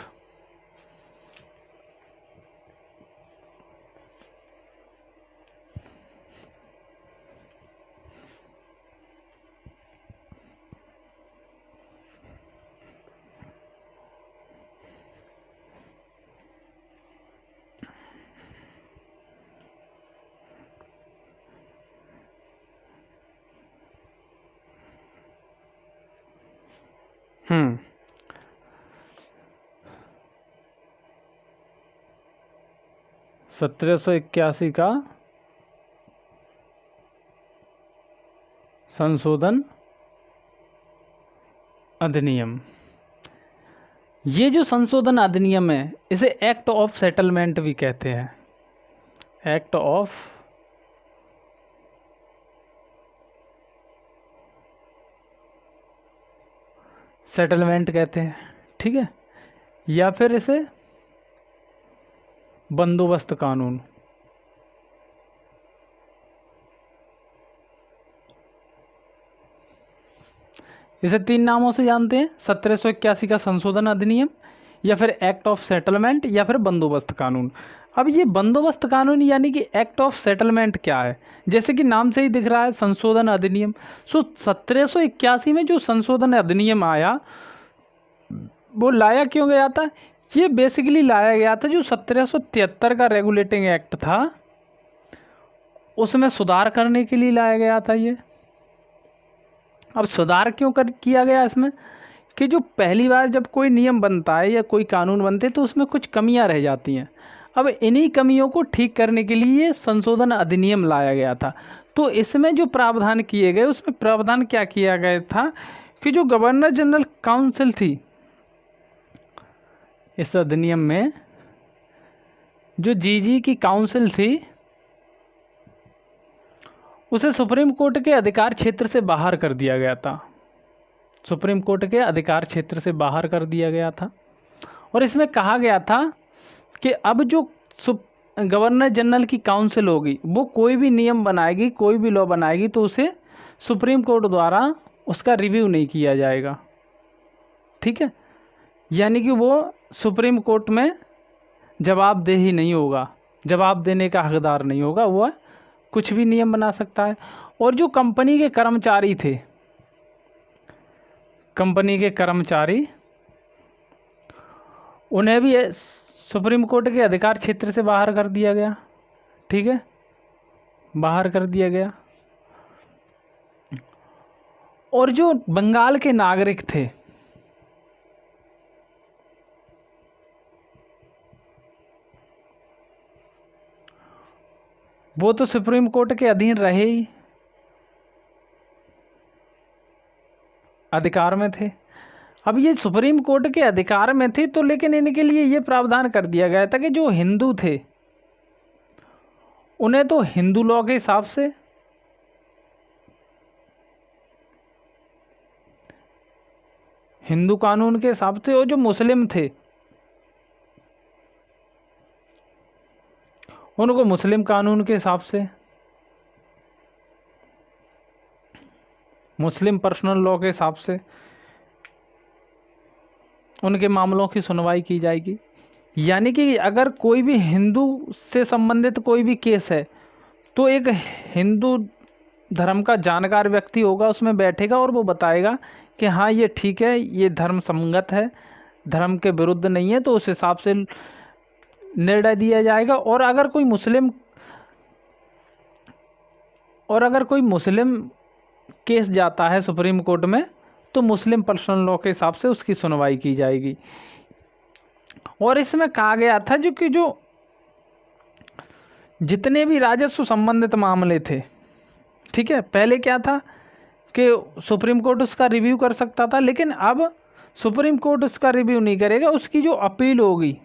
हम्म 1781 का संशोधन अधिनियम। ये जो संशोधन अधिनियम है इसे एक्ट ऑफ सेटलमेंट भी कहते हैं, एक्ट ऑफ सेटलमेंट कहते हैं, ठीक है। या फिर इसे बंदोबस्त कानून, इसे 3 नामों से जानते हैं, 1781 का संशोधन अधिनियम, या फिर एक्ट ऑफ सेटलमेंट, या फिर बंदोबस्त कानून। अब ये बंदोबस्त कानून यानी कि एक्ट ऑफ सेटलमेंट क्या है, जैसे कि नाम से ही दिख रहा है संशोधन अधिनियम। 1781 में जो संशोधन अधिनियम आया वो लाया क्यों गया था, ये बेसिकली लाया गया था जो 1773 का रेगुलेटिंग एक्ट था उसमें सुधार करने के लिए लाया गया था ये। अब सुधार क्यों किया गया इसमें, कि जो पहली बार जब कोई नियम बनता है या कोई कानून बनते तो उसमें कुछ कमियां रह जाती हैं। अब इन्हीं कमियों को ठीक करने के लिए संशोधन अधिनियम लाया गया था। तो इसमें जो प्रावधान किए गए उसमें प्रावधान क्या किया गया था कि जो गवर्नर जनरल काउंसिल थी, इस अधिनियम में जो जीजी की काउंसिल थी उसे सुप्रीम कोर्ट के अधिकार क्षेत्र से बाहर कर दिया गया था, सुप्रीम कोर्ट के अधिकार क्षेत्र से बाहर कर दिया गया था। और इसमें कहा गया था कि अब जो गवर्नर जनरल की काउंसिल होगी वो कोई भी नियम बनाएगी, कोई भी लॉ बनाएगी तो उसे सुप्रीम कोर्ट द्वारा उसका रिव्यू नहीं किया जाएगा, ठीक है। यानी कि वो सुप्रीम कोर्ट में जवाबदेही नहीं होगा, जवाब देने का हकदार नहीं होगा, वह कुछ भी नियम बना सकता है। और जो कंपनी के कर्मचारी थे कंपनी के कर्मचारी, उन्हें भी सुप्रीम कोर्ट के अधिकार क्षेत्र से बाहर कर दिया गया। ठीक है, बाहर कर दिया गया। और जो बंगाल के नागरिक थे, वो तो सुप्रीम कोर्ट के अधीन रहे ही, अधिकार में थे। अब ये सुप्रीम कोर्ट के अधिकार में थे तो लेकिन इनके लिए ये प्रावधान कर दिया गया था कि जो हिंदू थे उन्हें तो हिंदू लॉ के हिसाब से, हिंदू कानून के हिसाब से, और जो मुस्लिम थे उनको मुस्लिम कानून के हिसाब से, मुस्लिम पर्सनल लॉ के हिसाब से उनके मामलों की सुनवाई की जाएगी। यानी कि अगर कोई भी हिंदू से संबंधित कोई भी केस है तो एक हिंदू धर्म का जानकार व्यक्ति होगा, उसमें बैठेगा और वो बताएगा कि हाँ ये ठीक है, ये धर्म संगत है, धर्म के विरुद्ध नहीं है, तो उस हिसाब से निर्णय दिया जाएगा। और अगर कोई मुस्लिम केस जाता है सुप्रीम कोर्ट में तो मुस्लिम पर्सनल लॉ के हिसाब से उसकी सुनवाई की जाएगी। और इसमें कहा गया था जो जितने भी राजस्व संबंधित मामले थे, ठीक है, पहले क्या था कि सुप्रीम कोर्ट उसका रिव्यू कर सकता था, लेकिन अब सुप्रीम कोर्ट उसका रिव्यू नहीं करेगा। उसकी जो अपील होगी,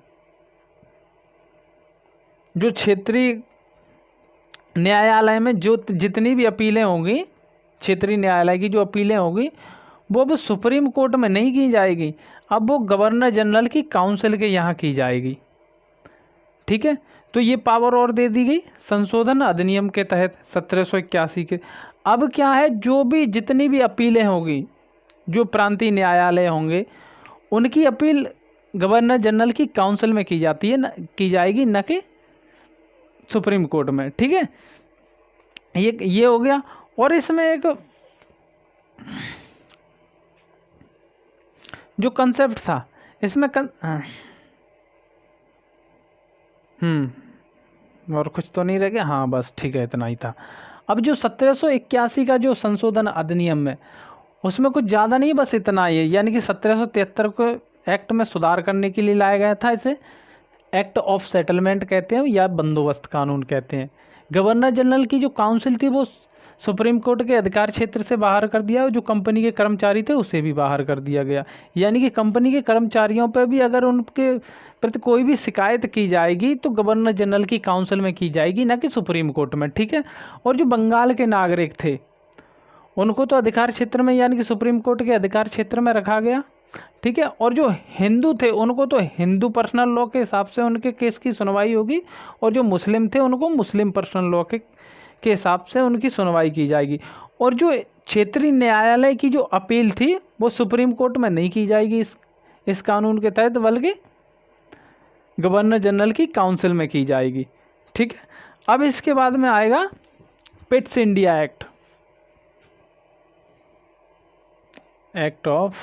जो क्षेत्रीय न्यायालय में जो जितनी भी अपीलें होंगी, क्षेत्रीय न्यायालय की जो अपीलें होगी वो अब सुप्रीम कोर्ट में नहीं की जाएगी, अब वो गवर्नर जनरल की काउंसिल के यहाँ की जाएगी। ठीक है, तो ये पावर और दे दी गई संशोधन अधिनियम के तहत 1781 के। अब क्या है, जो भी जितनी भी अपीलें होगी, जो प्रांतीय न्यायालय होंगे, उनकी अपील गवर्नर जनरल की काउंसिल में की जाएगी, न कि सुप्रीम कोर्ट में। ठीक है, ये हो गया। और इसमें एक जो कंसेप्ट था इसमें और कुछ तो नहीं रह गया, हाँ बस ठीक है, इतना ही था। अब जो 1781 का जो संशोधन अधिनियम है उसमें कुछ ज़्यादा नहीं, बस इतना ही है। यानी कि 1773 को एक्ट में सुधार करने के लिए लाया गया था। इसे एक्ट ऑफ सेटलमेंट कहते हैं या बंदोबस्त कानून कहते हैं। गवर्नर जनरल की जो काउंसिल थी वो सुप्रीम कोर्ट के अधिकार क्षेत्र से बाहर कर दिया, और जो कंपनी के कर्मचारी थे उसे भी बाहर कर दिया गया। यानी कि कंपनी के कर्मचारियों पर भी अगर उनके प्रति कोई भी शिकायत की जाएगी तो गवर्नर जनरल की काउंसिल में की जाएगी, ना कि सुप्रीम कोर्ट में। ठीक है, और जो बंगाल के नागरिक थे उनको तो अधिकार क्षेत्र में, यानी कि सुप्रीम कोर्ट के अधिकार क्षेत्र में रखा गया। ठीक है, और जो हिंदू थे उनको तो हिंदू पर्सनल लॉ के हिसाब से उनके केस की सुनवाई होगी, और जो मुस्लिम थे उनको मुस्लिम पर्सनल लॉ के हिसाब से उनकी सुनवाई की जाएगी। और जो क्षेत्रीय न्यायालय की जो अपील थी वो सुप्रीम कोर्ट में नहीं की जाएगी इस कानून के तहत, बल्कि गवर्नर जनरल की काउंसिल में की जाएगी। ठीक है, अब इसके बाद में आएगा Pitt's India act, act of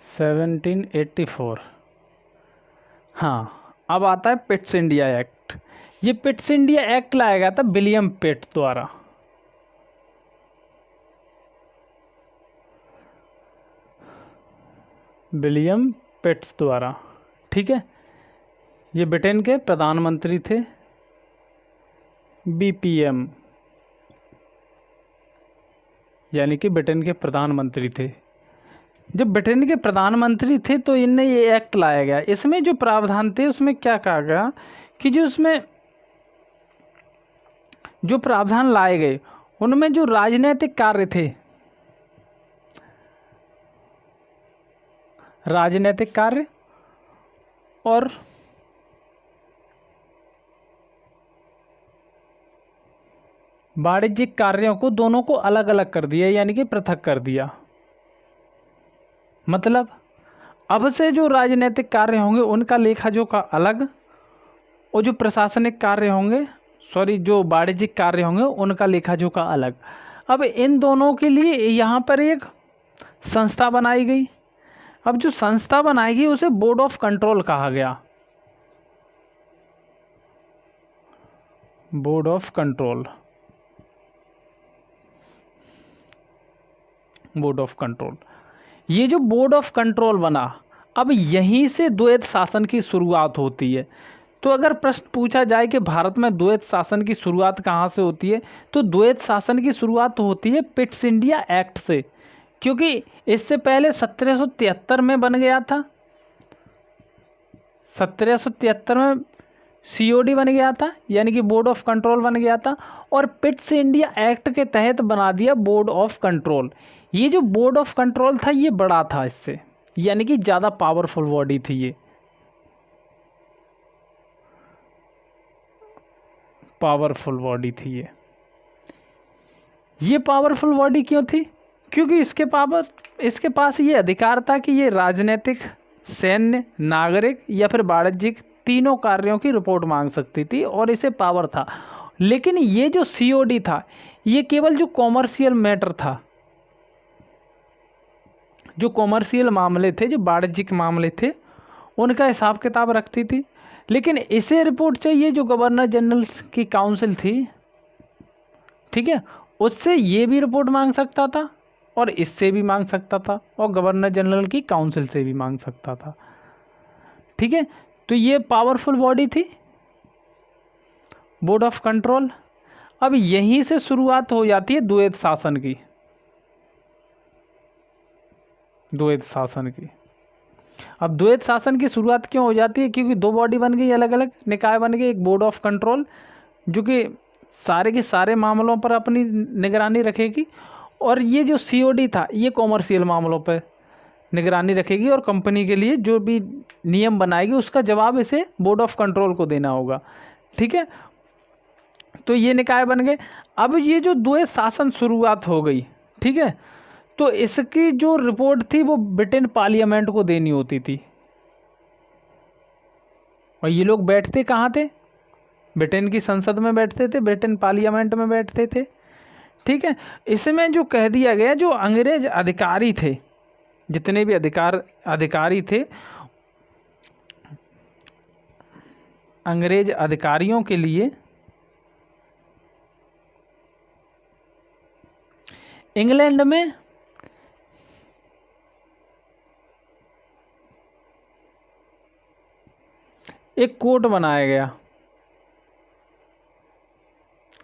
1784। हाँ, अब आता है पिट्स इंडिया एक्ट। ये पिट्स इंडिया एक्ट लाया गया था विलियम पिट द्वारा। विलियम पिट्स द्वारा। ठीक है, ये ब्रिटेन के प्रधानमंत्री थे, बीपीएम, यानी कि ब्रिटेन के प्रधानमंत्री थे। जब ब्रिटेन के प्रधानमंत्री थे तो इनने ये एक्ट लाया गया। इसमें जो प्रावधान थे उसमें क्या कहा गया कि जो उसमें जो प्रावधान लाए गए उनमें जो राजनीतिक कार्य थे, राजनीतिक कार्य और वाणिज्यिक कार्यों को दोनों को अलग अलग कर दिया, यानी कि पृथक कर दिया। मतलब अब से जो राजनीतिक कार्य होंगे उनका लेखा जोखा अलग, और जो प्रशासनिक कार्य होंगे, जो वाणिज्यिक कार्य होंगे उनका लेखा जोखा अलग। अब इन दोनों के लिए यहाँ पर एक संस्था बनाई गई। अब जो संस्था बनाई गई उसे बोर्ड ऑफ कंट्रोल कहा गया। Board of control, board of control. ये जो बोर्ड ऑफ कंट्रोल बना, अब यहीं से द्वैत शासन की शुरुआत होती है। तो अगर प्रश्न पूछा जाए कि भारत में द्वैत शासन की शुरुआत कहाँ से होती है, तो द्वैत शासन की शुरुआत होती है पिट्स इंडिया एक्ट से, क्योंकि इससे पहले 1773 में बन गया था। 1773 में सीओडी बन गया था, यानी कि बोर्ड ऑफ कंट्रोल बन गया था, और पिट्स इंडिया एक्ट के तहत बना दिया बोर्ड ऑफ कंट्रोल। ये जो बोर्ड ऑफ कंट्रोल था ये बड़ा था इससे, यानी कि ज़्यादा पावरफुल बॉडी थी। ये पावरफुल बॉडी थी। ये पावरफुल बॉडी क्यों थी? क्योंकि इसके पास ये अधिकार था कि ये राजनीतिक, सैन्य, नागरिक या फिर वाणिज्यिक तीनों कार्यों की रिपोर्ट मांग सकती थी और इसे पावर था। लेकिन ये जो सीओडी था ये केवल जो कॉमर्शियल मैटर था, जो कॉमर्शियल मामले थे, जो वाणिज्यिक मामले थे, उनका हिसाब किताब रखती थी। लेकिन इसे रिपोर्ट चाहिए जो गवर्नर जनरल की काउंसिल थी, ठीक है, उससे ये भी रिपोर्ट मांग सकता था और इससे भी मांग सकता था और गवर्नर जनरल की काउंसिल से भी मांग सकता था। ठीक है, तो ये पावरफुल बॉडी थी बोर्ड ऑफ कंट्रोल। अब यहीं से शुरुआत हो जाती है द्वैत शासन की। द्वैत शासन की, अब द्वैत शासन की शुरुआत क्यों हो जाती है? क्योंकि दो बॉडी बन गई, अलग अलग निकाय बन गए। एक बोर्ड ऑफ कंट्रोल जो कि सारे के सारे मामलों पर अपनी निगरानी रखेगी, और ये जो सीओडी था ये कॉमर्शियल मामलों पर निगरानी रखेगी और कंपनी के लिए जो भी नियम बनाएगी उसका जवाब इसे बोर्ड ऑफ कंट्रोल को देना होगा। ठीक है, तो ये निकाय बन गए। अब ये जो द्वैत शासन शुरुआत हो गई, ठीक है, तो इसकी जो रिपोर्ट थी वो ब्रिटेन पार्लियामेंट को देनी होती थी। और ये लोग बैठते कहाँ थे? ब्रिटेन की संसद में बैठते थे, ब्रिटेन पार्लियामेंट में बैठते थे। ठीक है, इसमें जो कह दिया गया, जो अंग्रेज अधिकारी थे, जितने भी अधिकारी थे, अंग्रेज अधिकारियों के लिए इंग्लैंड में एक कोर्ट बनाया गया।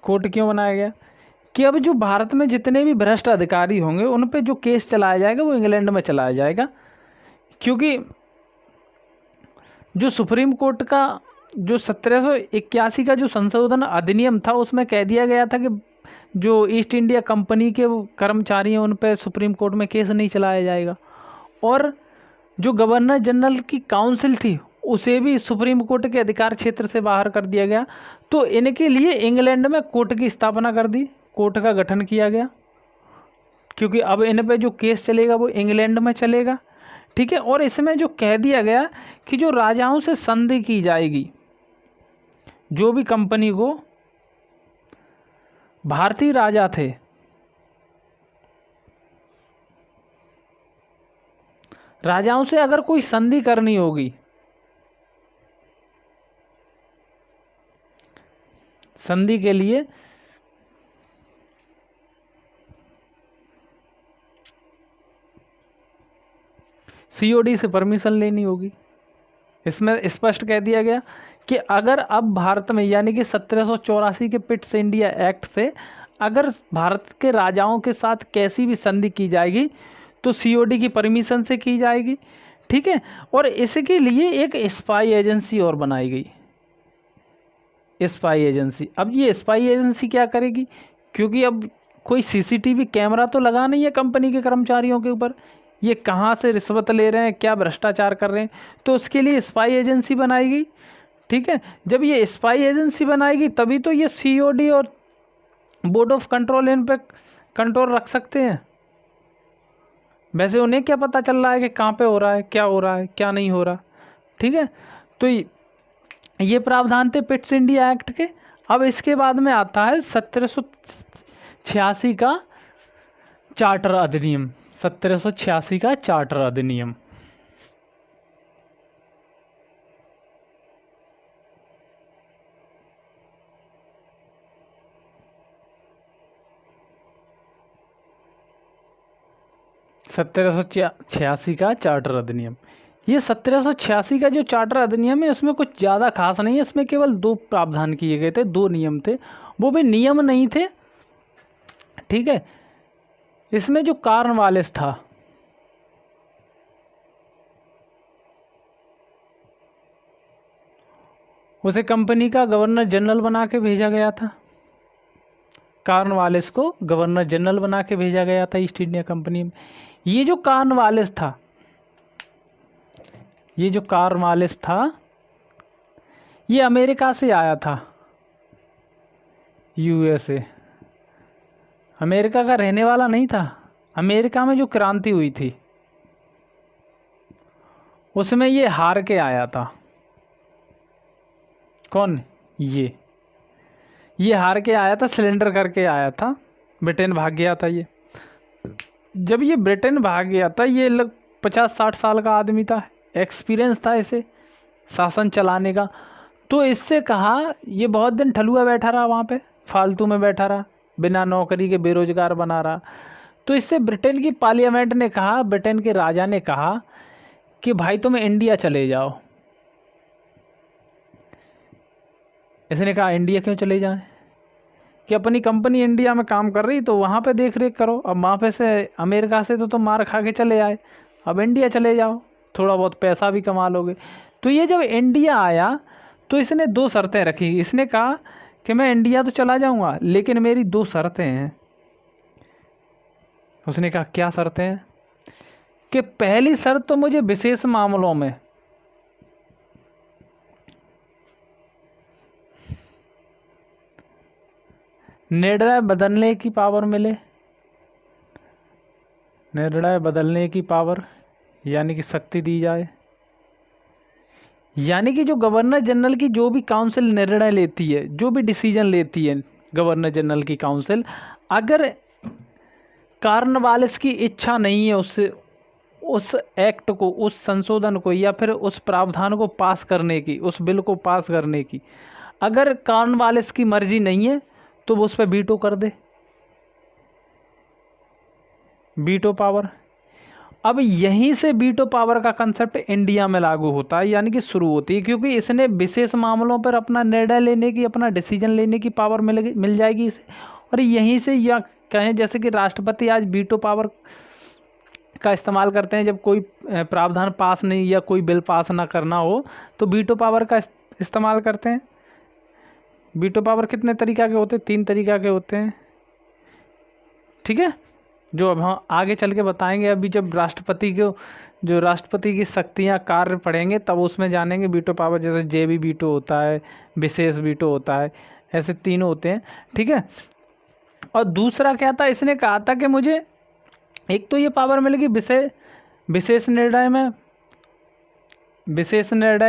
कोर्ट क्यों बनाया गया? कि अब जो भारत में जितने भी भ्रष्ट अधिकारी होंगे उन पे जो केस चलाया जाएगा वो इंग्लैंड में चलाया जाएगा। क्योंकि जो सुप्रीम कोर्ट का जो 1781 का जो संशोधन अधिनियम था उसमें कह दिया गया था कि जो ईस्ट इंडिया कंपनी के कर्मचारी हैं उन पे सुप्रीम कोर्ट में केस नहीं चलाया जाएगा, और जो गवर्नर जनरल की काउंसिल थी उसे भी सुप्रीम कोर्ट के अधिकार क्षेत्र से बाहर कर दिया गया। तो इनके लिए इंग्लैंड में कोर्ट की स्थापना कर दी, कोर्ट का गठन किया गया, क्योंकि अब इन पे जो केस चलेगा वो इंग्लैंड में चलेगा। ठीक है, और इसमें जो कह दिया गया कि जो राजाओं से संधि की जाएगी, जो भी कंपनी को भारतीय राजा थे, राजाओं से अगर कोई संधि करनी होगी, संधि के लिए सीओडी से परमिशन लेनी होगी। इसमें स्पष्ट कह दिया गया कि अगर अब भारत में, यानी कि 1784 के पिट्स इंडिया एक्ट से अगर भारत के राजाओं के साथ कैसी भी संधि की जाएगी तो सीओडी की परमिशन से की जाएगी। ठीक है, और इसके लिए एक स्पाई एजेंसी और बनाई गई, स्पाई एजेंसी। अब ये स्पाई एजेंसी क्या करेगी? क्योंकि अब कोई सीसीटीवी कैमरा तो लगा नहीं है कंपनी के कर्मचारियों के ऊपर, ये कहाँ से रिश्वत ले रहे हैं, क्या भ्रष्टाचार कर रहे हैं, तो उसके लिए स्पाई एजेंसी बनाई गई। ठीक है, जब ये स्पाई एजेंसी बनाएगी तभी तो ये सीओडी और बोर्ड ऑफ कंट्रोल इन पे कंट्रोल रख सकते हैं। वैसे उन्हें क्या पता चल रहा है कि कहाँ पे हो रहा है, क्या हो रहा है, क्या नहीं हो रहा। ठीक है, तो ये प्रावधान थे पिट्स इंडिया एक्ट के। अब इसके बाद में आता है 1786 का चार्टर अधिनियम। 1786 का चार्टर अधिनियम। सत्रह सौ छियासी का चार्टर अधिनियम। ये 1786 का जो चार्टर अधिनियम है उसमें कुछ ज़्यादा खास नहीं है। इसमें केवल 2 प्रावधान किए गए थे, 2 नियम थे, वो भी नियम नहीं थे, ठीक है। इसमें जो कॉर्नवालिस था, उसे कंपनी का गवर्नर जनरल बना के भेजा गया था। कॉर्नवालिस को गवर्नर जनरल बना के भेजा गया था ईस्ट इंडिया कंपनी में। ये जो कॉर्नवालिस था, ये अमेरिका से आया था, यूएसए। अमेरिका का रहने वाला नहीं था। अमेरिका में जो क्रांति हुई थी उसमें ये हार के आया था। कौन? ये हार के आया था, सिलेंडर करके आया था, ब्रिटेन भाग गया था। ये जब ये ब्रिटेन भाग गया था, ये 50-60 साल का आदमी था, एक्सपीरियंस था इसे शासन चलाने का। तो इससे कहा, ये बहुत दिन ठलुआ बैठा रहा वहाँ पे, फालतू में बैठा रहा, बिना नौकरी के बेरोजगार बना रहा। तो इससे ब्रिटेन की पार्लियामेंट ने कहा, ब्रिटेन के राजा ने कहा कि भाई तुम इंडिया चले जाओ। इसने कहा इंडिया क्यों चले जाएं, कि अपनी कंपनी इंडिया में काम कर रही तो वहाँ पे देख रेख करो। अब वहाँ पे से अमेरिका से तो तुम मार खा के चले आए, अब इंडिया चले जाओ, थोड़ा बहुत पैसा भी कमा लोगे। तो ये जब इंडिया आया तो इसने 2 शर्तें रखी। इसने कहा कि मैं इंडिया तो चला जाऊँगा लेकिन मेरी 2 शर्तें हैं। उसने कहा क्या शर्तें हैं? कि पहली शर्त तो मुझे विशेष मामलों में निर्णय बदलने की पावर मिले। निर्णय बदलने की पावर यानी कि शक्ति दी जाए। यानी कि जो गवर्नर जनरल की जो भी काउंसिल निर्णय लेती है, जो भी डिसीजन लेती है गवर्नर जनरल की काउंसिल, अगर कॉर्नवालिस की इच्छा नहीं है उससे उस एक्ट को, उस संशोधन को या फिर उस प्रावधान को पास करने की, उस बिल को पास करने की, अगर कॉर्नवालिस की मर्जी नहीं है तो वो उस पर वीटो कर दे, वीटो पावर। अब यहीं से वीटो पावर का कंसेप्ट इंडिया में लागू होता है, यानी कि शुरू होती है, क्योंकि इसने विशेष मामलों पर अपना निर्णय लेने की, अपना डिसीजन लेने की पावर मिल जाएगी इसे। और यहीं से, या कहें जैसे कि राष्ट्रपति आज वीटो पावर का इस्तेमाल करते हैं जब कोई प्रावधान पास नहीं या कोई बिल पास ना करना हो तो वीटो पावर का इस्तेमाल करते हैं। वीटो पावर कितने तरीक़ा के होते हैं? 3 तरीक़ा के होते हैं, ठीक है, जो अब हम आगे चल के बताएंगे। अभी जब राष्ट्रपति की शक्तियाँ कार्य पढ़ेंगे तब उसमें जानेंगे वीटो पावर। जैसे जेबी वीटो होता है, विशेष वीटो होता है, ऐसे 3 होते हैं, ठीक है। और दूसरा क्या था, इसने कहा था कि मुझे एक तो ये पावर मिलेगी विशेष निर्णय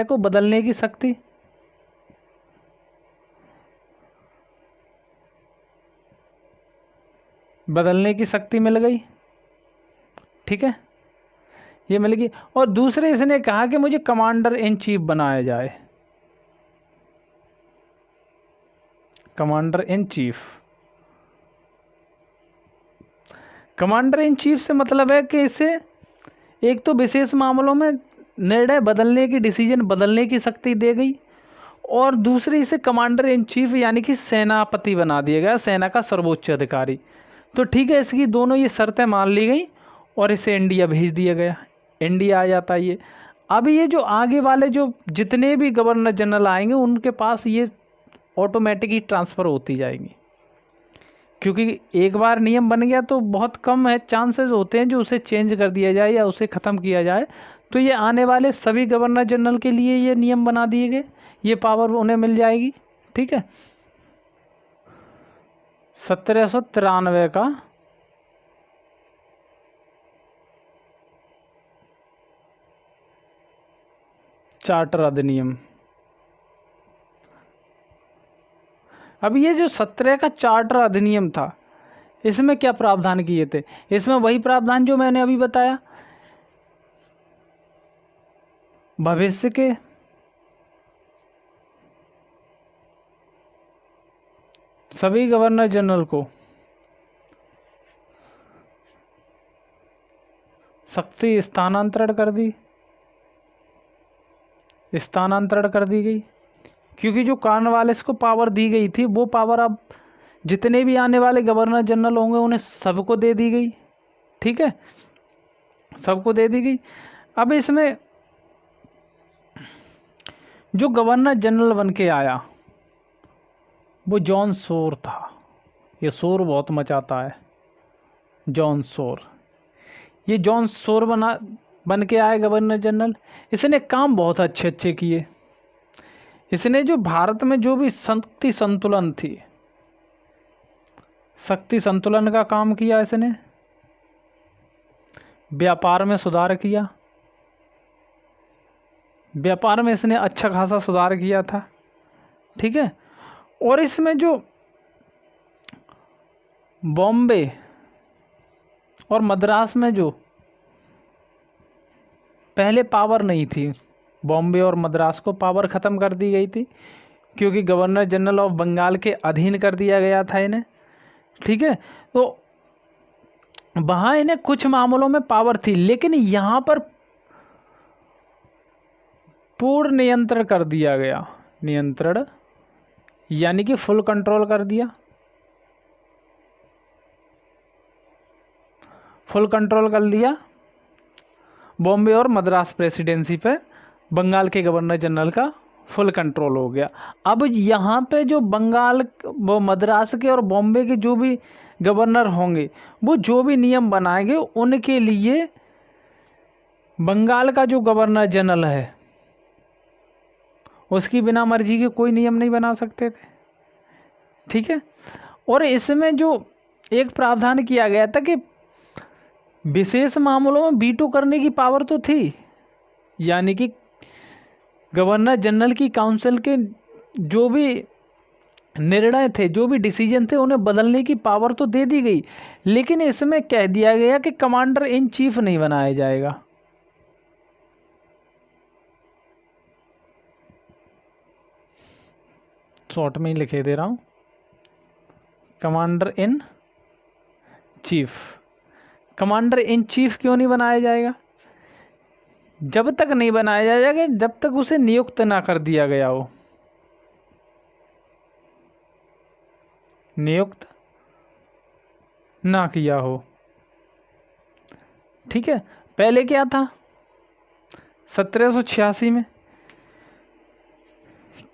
को बदलने की शक्ति, मिल गई, ठीक है, ये मिल गई। और दूसरे इसने कहा कि मुझे कमांडर इन चीफ बनाया जाए। कमांडर इन चीफ से मतलब है कि इसे एक तो विशेष मामलों में निर्णय बदलने की, डिसीजन बदलने की शक्ति दे गई, और दूसरी इसे कमांडर इन चीफ यानी कि सेनापति बना दिया गया, सेना का सर्वोच्च अधिकारी। तो ठीक है, इसकी दोनों ये शर्तें मान ली गई और इसे इंडिया भेज दिया गया। इंडिया आ जाता है ये। अब ये जो आगे वाले जो जितने भी गवर्नर जनरल आएंगे उनके पास ये ऑटोमेटिक ही ट्रांसफ़र होती जाएंगी, क्योंकि एक बार नियम बन गया तो बहुत कम है चांसेस होते हैं जो उसे चेंज कर दिया जाए या उसे ख़त्म किया जाए। तो ये आने वाले सभी गवर्नर जनरल के लिए ये नियम बना दिए गए, ये पावर उन्हें मिल जाएगी, ठीक है। 1793 का चार्टर अधिनियम। अब ये जो 17 का चार्टर अधिनियम था, इसमें क्या प्रावधान किए थे? इसमें वही प्रावधान जो मैंने अभी बताया, भविष्य के सभी गवर्नर जनरल को शक्ति स्थानांतरण कर दी गई, क्योंकि जो कॉर्नवालिस को पावर दी गई थी वो पावर अब जितने भी आने वाले गवर्नर जनरल होंगे उन्हें सबको दे दी गई। ठीक है, सबको दे दी गई। अब इसमें जो गवर्नर जनरल बन के आया वो जॉन शोर था। ये शोर बहुत मचाता है, जॉन शोर। ये जॉन शोर बन के आए गवर्नर जनरल। इसने काम बहुत अच्छे अच्छे किए। इसने जो भारत में जो भी शक्ति संतुलन थी, शक्ति संतुलन का काम किया। इसने व्यापार में सुधार किया, व्यापार में इसने अच्छा खासा सुधार किया था। ठीक है, और इसमें जो बॉम्बे और मद्रास में जो पहले पावर नहीं थी, बॉम्बे और मद्रास को पावर ख़त्म कर दी गई थी, क्योंकि गवर्नर जनरल ऑफ बंगाल के अधीन कर दिया गया था इन्हें। ठीक है, तो वहाँ इन्हें कुछ मामलों में पावर थी, लेकिन यहाँ पर पूर्ण नियंत्रण कर दिया गया। नियंत्रण यानी कि फुल कंट्रोल कर दिया, फुल कंट्रोल कर लिया बॉम्बे और मद्रास प्रेसिडेंसी पे। बंगाल के गवर्नर जनरल का फुल कंट्रोल हो गया। अब यहाँ पे जो बंगाल, वो मद्रास के और बॉम्बे के जो भी गवर्नर होंगे, वो जो भी नियम बनाएंगे उनके लिए बंगाल का जो गवर्नर जनरल है उसकी बिना मर्जी के कोई नियम नहीं बना सकते थे। ठीक है, और इसमें जो एक प्रावधान किया गया था कि विशेष मामलों में वीटो करने की पावर तो थी, यानी कि गवर्नर जनरल की काउंसिल के जो भी निर्णय थे, जो भी डिसीजन थे, उन्हें बदलने की पावर तो दे दी गई, लेकिन इसमें कह दिया गया कि कमांडर इन चीफ नहीं बनाया जाएगा। शॉर्ट में ही लिखे दे रहा हूँ, commander in chief. Commander in chief क्यों नहीं बनाया जाएगा? जब तक नहीं बनाया जाएगा जब तक उसे नियुक्त ना कर दिया गया हो, नियुक्त ना किया हो। ठीक है, पहले क्या था 1786 में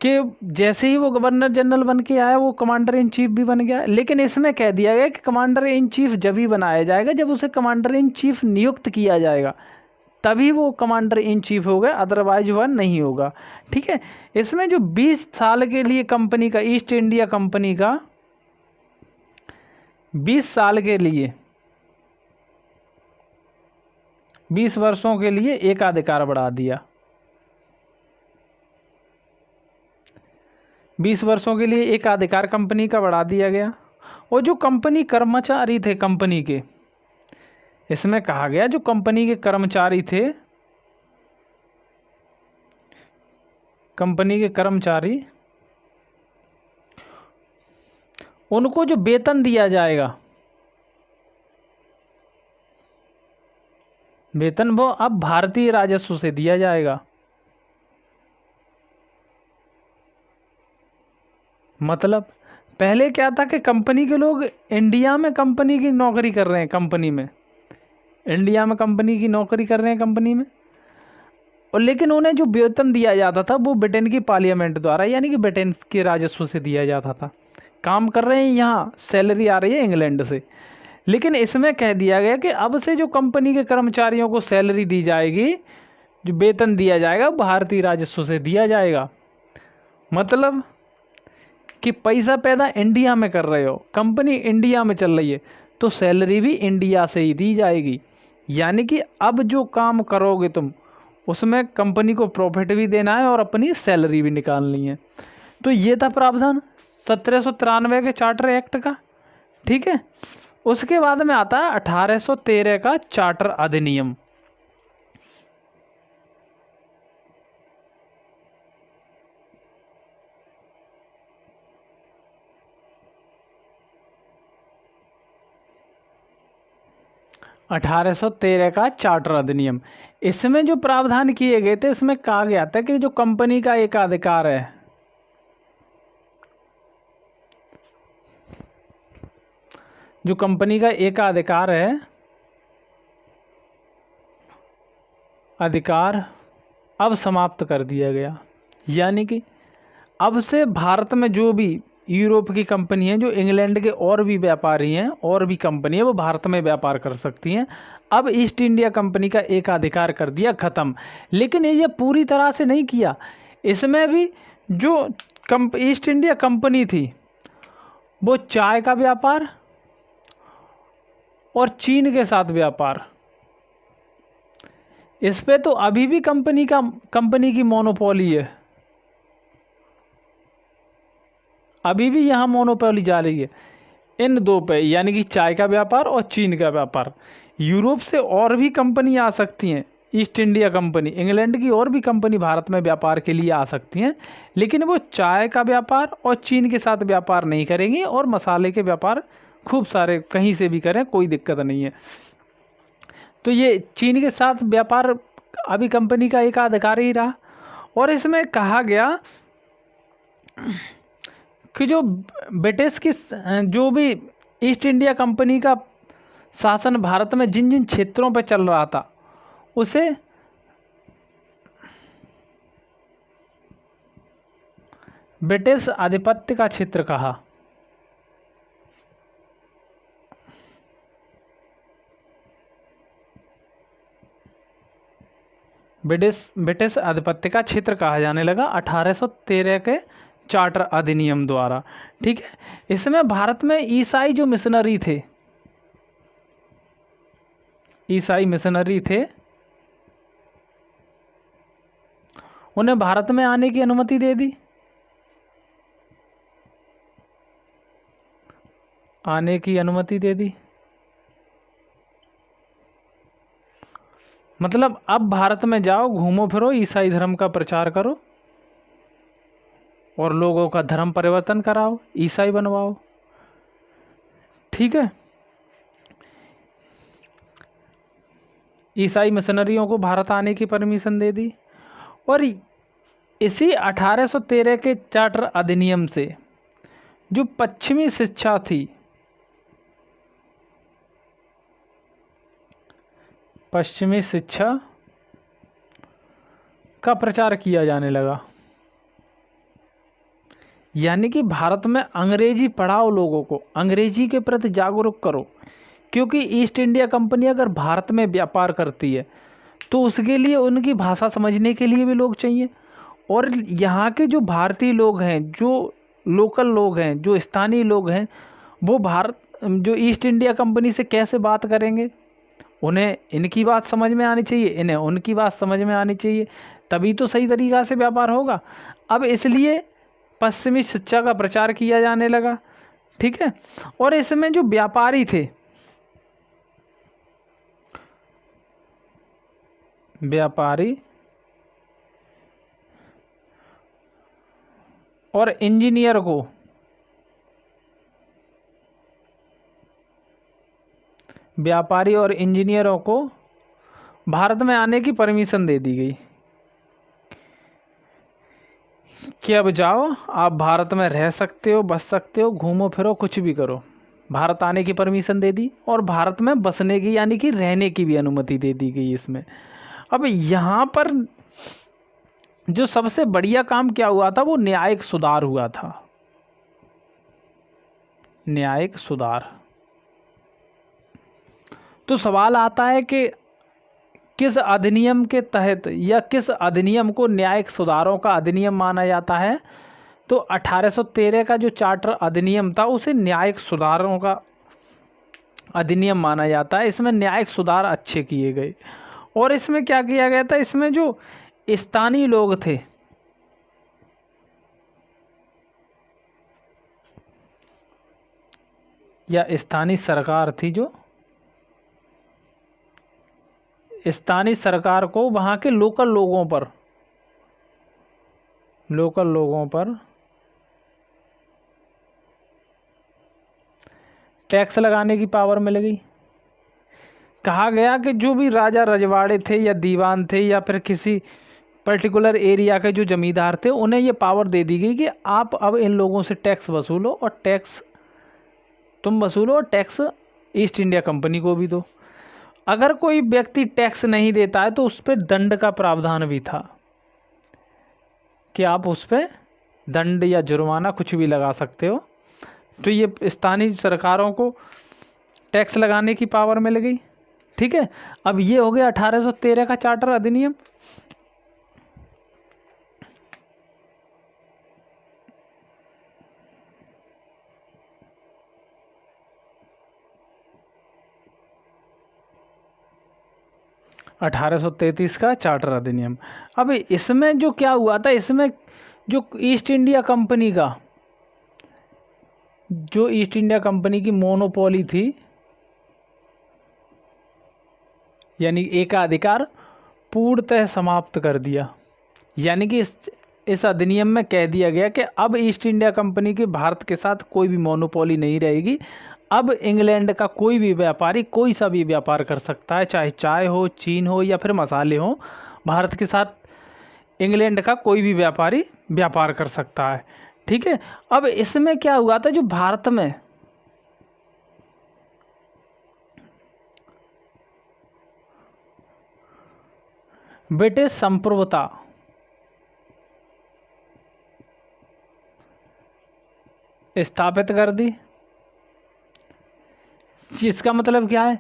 कि जैसे ही वो गवर्नर जनरल बन के आया वो कमांडर इन चीफ भी बन गया, लेकिन इसमें कह दिया गया कि कमांडर इन चीफ जब ही बनाया जाएगा जब उसे कमांडर इन चीफ नियुक्त किया जाएगा, तभी वो कमांडर इन चीफ होगा, अदरवाइज वह नहीं होगा। ठीक है, इसमें जो 20 साल के लिए कंपनी का, ईस्ट इंडिया कंपनी का 20 साल के लिए, 20 वर्षों के लिए एकाधिकार बढ़ा दिया। 20 वर्षों के लिए एकाधिकार कंपनी का बढ़ा दिया गया। और जो कंपनी कर्मचारी थे कंपनी के, इसमें कहा गया जो कंपनी के कर्मचारी थे, कंपनी के कर्मचारी, उनको जो वेतन दिया जाएगा, वेतन वो अब भारतीय राजस्व से दिया जाएगा। मतलब पहले क्या था कि कंपनी के लोग इंडिया में कंपनी की नौकरी कर रहे हैं, कंपनी में इंडिया में कंपनी की नौकरी कर रहे हैं कंपनी में, और लेकिन उन्हें जो वेतन दिया जाता था वो ब्रिटेन की पार्लियामेंट द्वारा, यानी कि ब्रिटेन के राजस्व से दिया जाता था। काम कर रहे हैं यहाँ, सैलरी आ रही है इंग्लैंड से, लेकिन इसमें कह दिया गया कि अब से जो कंपनी के कर्मचारियों को सैलरी दी जाएगी, जो वेतन दिया जाएगा, भारतीय राजस्व से दिया जाएगा। मतलब कि पैसा पैदा इंडिया में कर रहे हो, कंपनी इंडिया में चल रही है, तो सैलरी भी इंडिया से ही दी जाएगी। यानी कि अब जो काम करोगे तुम, उसमें कंपनी को प्रॉफिट भी देना है और अपनी सैलरी भी निकालनी है। तो ये था प्रावधान 1793 के चार्टर एक्ट का। ठीक है, उसके बाद में आता है 1813 का चार्टर अधिनियम। का चार्टर अधिनियम, इसमें जो प्रावधान किए गए थे, इसमें कहा गया था कि जो कंपनी का एकाधिकार है, जो कंपनी का एकाधिकार है, अधिकार अब समाप्त कर दिया गया। यानी कि अब से भारत में जो भी यूरोप की कंपनी है, जो इंग्लैंड के और भी व्यापारी हैं, और भी कंपनी है, वो भारत में व्यापार कर सकती हैं। अब ईस्ट इंडिया कंपनी का एकाधिकार कर दिया ख़त्म। लेकिन ये पूरी तरह से नहीं किया, इसमें भी जो ईस्ट इंडिया कंपनी थी वो चाय का व्यापार और चीन के साथ व्यापार, इस पे तो अभी भी कंपनी की मोनोपोली है, अभी भी यहाँ मोनोपोली जा रही है इन दो पे, यानी कि चाय का व्यापार और चीन का व्यापार। यूरोप से और भी कंपनी आ सकती हैं, ईस्ट इंडिया कंपनी, इंग्लैंड की और भी कंपनी भारत में व्यापार के लिए आ सकती हैं, लेकिन वो चाय का व्यापार और चीन के साथ व्यापार नहीं करेंगी, और मसाले के व्यापार खूब सारे कहीं से भी करें, कोई दिक्कत नहीं है। तो ये चीन के साथ व्यापार अभी कंपनी का एकाधिकार ही रहा। और इसमें कहा गया कि जो ब्रिटिश की जो भी ईस्ट इंडिया कंपनी का शासन भारत में जिन जिन क्षेत्रों पर चल रहा था, उसे ब्रिटिश आधिपत्य का क्षेत्र कहा। ब्रिटिश आधिपत्य का क्षेत्र कहा जाने लगा 1813 के चार्टर अधिनियम द्वारा। ठीक है, इसमें भारत में ईसाई जो मिशनरी थे, उन्हें भारत में आने की अनुमति दे दी, मतलब अब भारत में जाओ, घूमो फिरो, ईसाई धर्म का प्रचार करो और लोगों का धर्म परिवर्तन कराओ, ईसाई बनवाओ। ठीक है, ईसाई मिशनरियों को भारत आने की परमिशन दे दी। और इसी 1813 के चार्टर अधिनियम से जो पश्चिमी शिक्षा थी, पश्चिमी शिक्षा का प्रचार किया जाने लगा। यानी कि भारत में अंग्रेजी पढ़ाओ, लोगों को अंग्रेजी के प्रति जागरूक करो, क्योंकि ईस्ट इंडिया कंपनी अगर भारत में व्यापार करती है तो उसके लिए उनकी भाषा समझने के लिए भी लोग चाहिए। और यहाँ के जो भारतीय लोग हैं, जो लोकल लोग हैं, जो स्थानीय लोग हैं, वो जो ईस्ट इंडिया कंपनी से कैसे बात करेंगे, उन्हें इनकी बात समझ में आनी चाहिए, इन्हें उनकी बात समझ में आनी चाहिए, तभी तो सही तरीक़ा से व्यापार होगा। अब इसलिए पश्चिमी शिक्षा का प्रचार किया जाने लगा। ठीक है, और इसमें जो व्यापारी थे, और इंजीनियर को व्यापारी और इंजीनियरों को भारत में आने की परमिशन दे दी गई कि अब जाओ, आप भारत में रह सकते हो, बस सकते हो, घूमो फिरो, कुछ भी करो। भारत आने की परमिशन दे दी और भारत में बसने की यानी कि रहने की भी अनुमति दे दी गई इसमें। अब यहाँ पर जो सबसे बढ़िया काम क्या हुआ था, वो न्यायिक सुधार हुआ था। न्यायिक सुधार। तो सवाल आता है कि किस अधिनियम के तहत या किस अधिनियम को न्यायिक सुधारों का अधिनियम माना जाता है? तो 1813 का जो चार्टर अधिनियम था उसे न्यायिक सुधारों का अधिनियम माना जाता है। इसमें न्यायिक सुधार अच्छे किए गए। और इसमें क्या किया गया था, इसमें जो स्थानीय लोग थे, या स्थानीय सरकार थी, जो स्थानीय सरकार को वहाँ के लोकल लोगों पर टैक्स लगाने की पावर मिल गई। कहा गया कि जो भी राजा रजवाड़े थे या दीवान थे या फिर किसी पर्टिकुलर एरिया के जो जमींदार थे, उन्हें ये पावर दे दी गई कि आप अब इन लोगों से टैक्स वसूलो, और टैक्स तुम वसूलो और टैक्स ईस्ट इंडिया कंपनी को भी दो। अगर कोई व्यक्ति टैक्स नहीं देता है तो उस पर दंड का प्रावधान भी था कि आप उस पर दंड या जुर्माना कुछ भी लगा सकते हो। तो ये स्थानीय सरकारों को टैक्स लगाने की पावर मिल गई। ठीक है, अब ये हो गया 1813 का चार्टर अधिनियम। का चार्टर अधिनियम। अब इसमें जो क्या हुआ था, इसमें जो ईस्ट इंडिया कंपनी की मोनोपोली थी, यानी एकाधिकार, पूर्णतः समाप्त कर दिया। यानी कि इस अधिनियम में कह दिया गया कि अब ईस्ट इंडिया कंपनी के भारत के साथ कोई भी मोनोपोली नहीं रहेगी। अब इंग्लैंड का कोई भी व्यापारी कोई सा भी व्यापार कर सकता है, चाहे चाय हो, चीन हो या फिर मसाले हो। भारत के साथ इंग्लैंड का कोई भी व्यापारी व्यापार कर सकता है। ठीक है, अब इसमें क्या हुआ था, जो भारत में ब्रिटिश संप्रभुता स्थापित कर दी। इसका मतलब क्या है,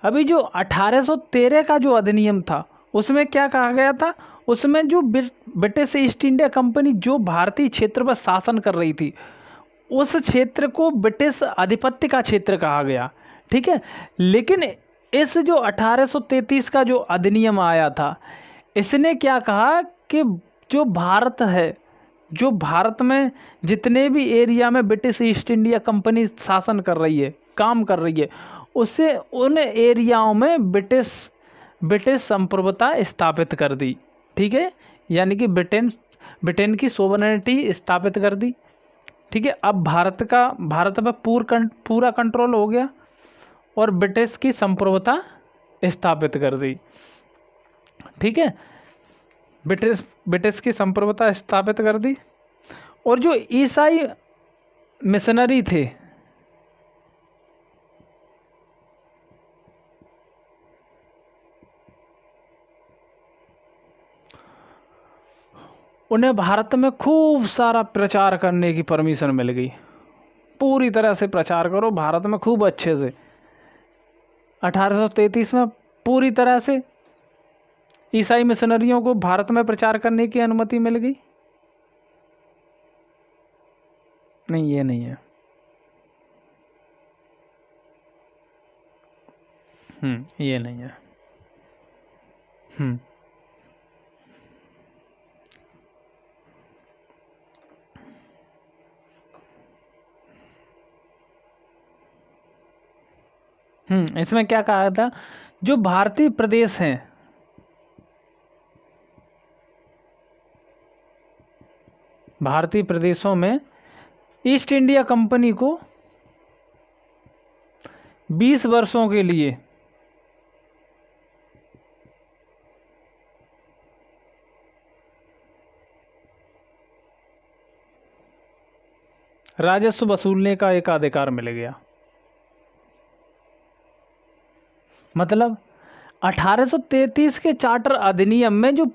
अभी जो 1813 का जो अधिनियम था उसमें क्या कहा गया था, उसमें जो ब्रिटिश ईस्ट इंडिया कंपनी जो भारतीय क्षेत्र पर शासन कर रही थी, उस क्षेत्र को ब्रिटिश आधिपत्य का क्षेत्र कहा गया। ठीक है, लेकिन इस जो 1833 का जो अधिनियम आया था, इसने क्या कहा कि जो भारत है, जो भारत में जितने भी एरिया में ब्रिटिश ईस्ट इंडिया कंपनी शासन कर रही है, काम कर रही है, उसे उन एरियाओं में ब्रिटिश संप्रभुता स्थापित कर दी। ठीक है, यानी कि ब्रिटेन की सोवरेनिटी स्थापित कर दी। ठीक है, अब भारत पर पूरा कंट्रोल हो गया और ब्रिटिश की संप्रभुता स्थापित कर दी। ठीक है, ब्रिटिश की संप्रभुता स्थापित कर दी। और जो ईसाई मिशनरी थे, उन्हें भारत में खूब सारा प्रचार करने की परमिशन मिल गई। पूरी तरह से प्रचार करो भारत में खूब अच्छे से। 1833 में पूरी तरह से ईसाई मिशनरियों को भारत में प्रचार करने की अनुमति मिल गई। नहीं, ये नहीं है। ये नहीं है। इसमें क्या कहा था, जो भारतीय प्रदेश हैं, भारतीय प्रदेशों में ईस्ट इंडिया कंपनी को 20 वर्षों के लिए राजस्व वसूलने का एक अधिकार मिल गया। मतलब 1833 के चार्टर अधिनियम में जो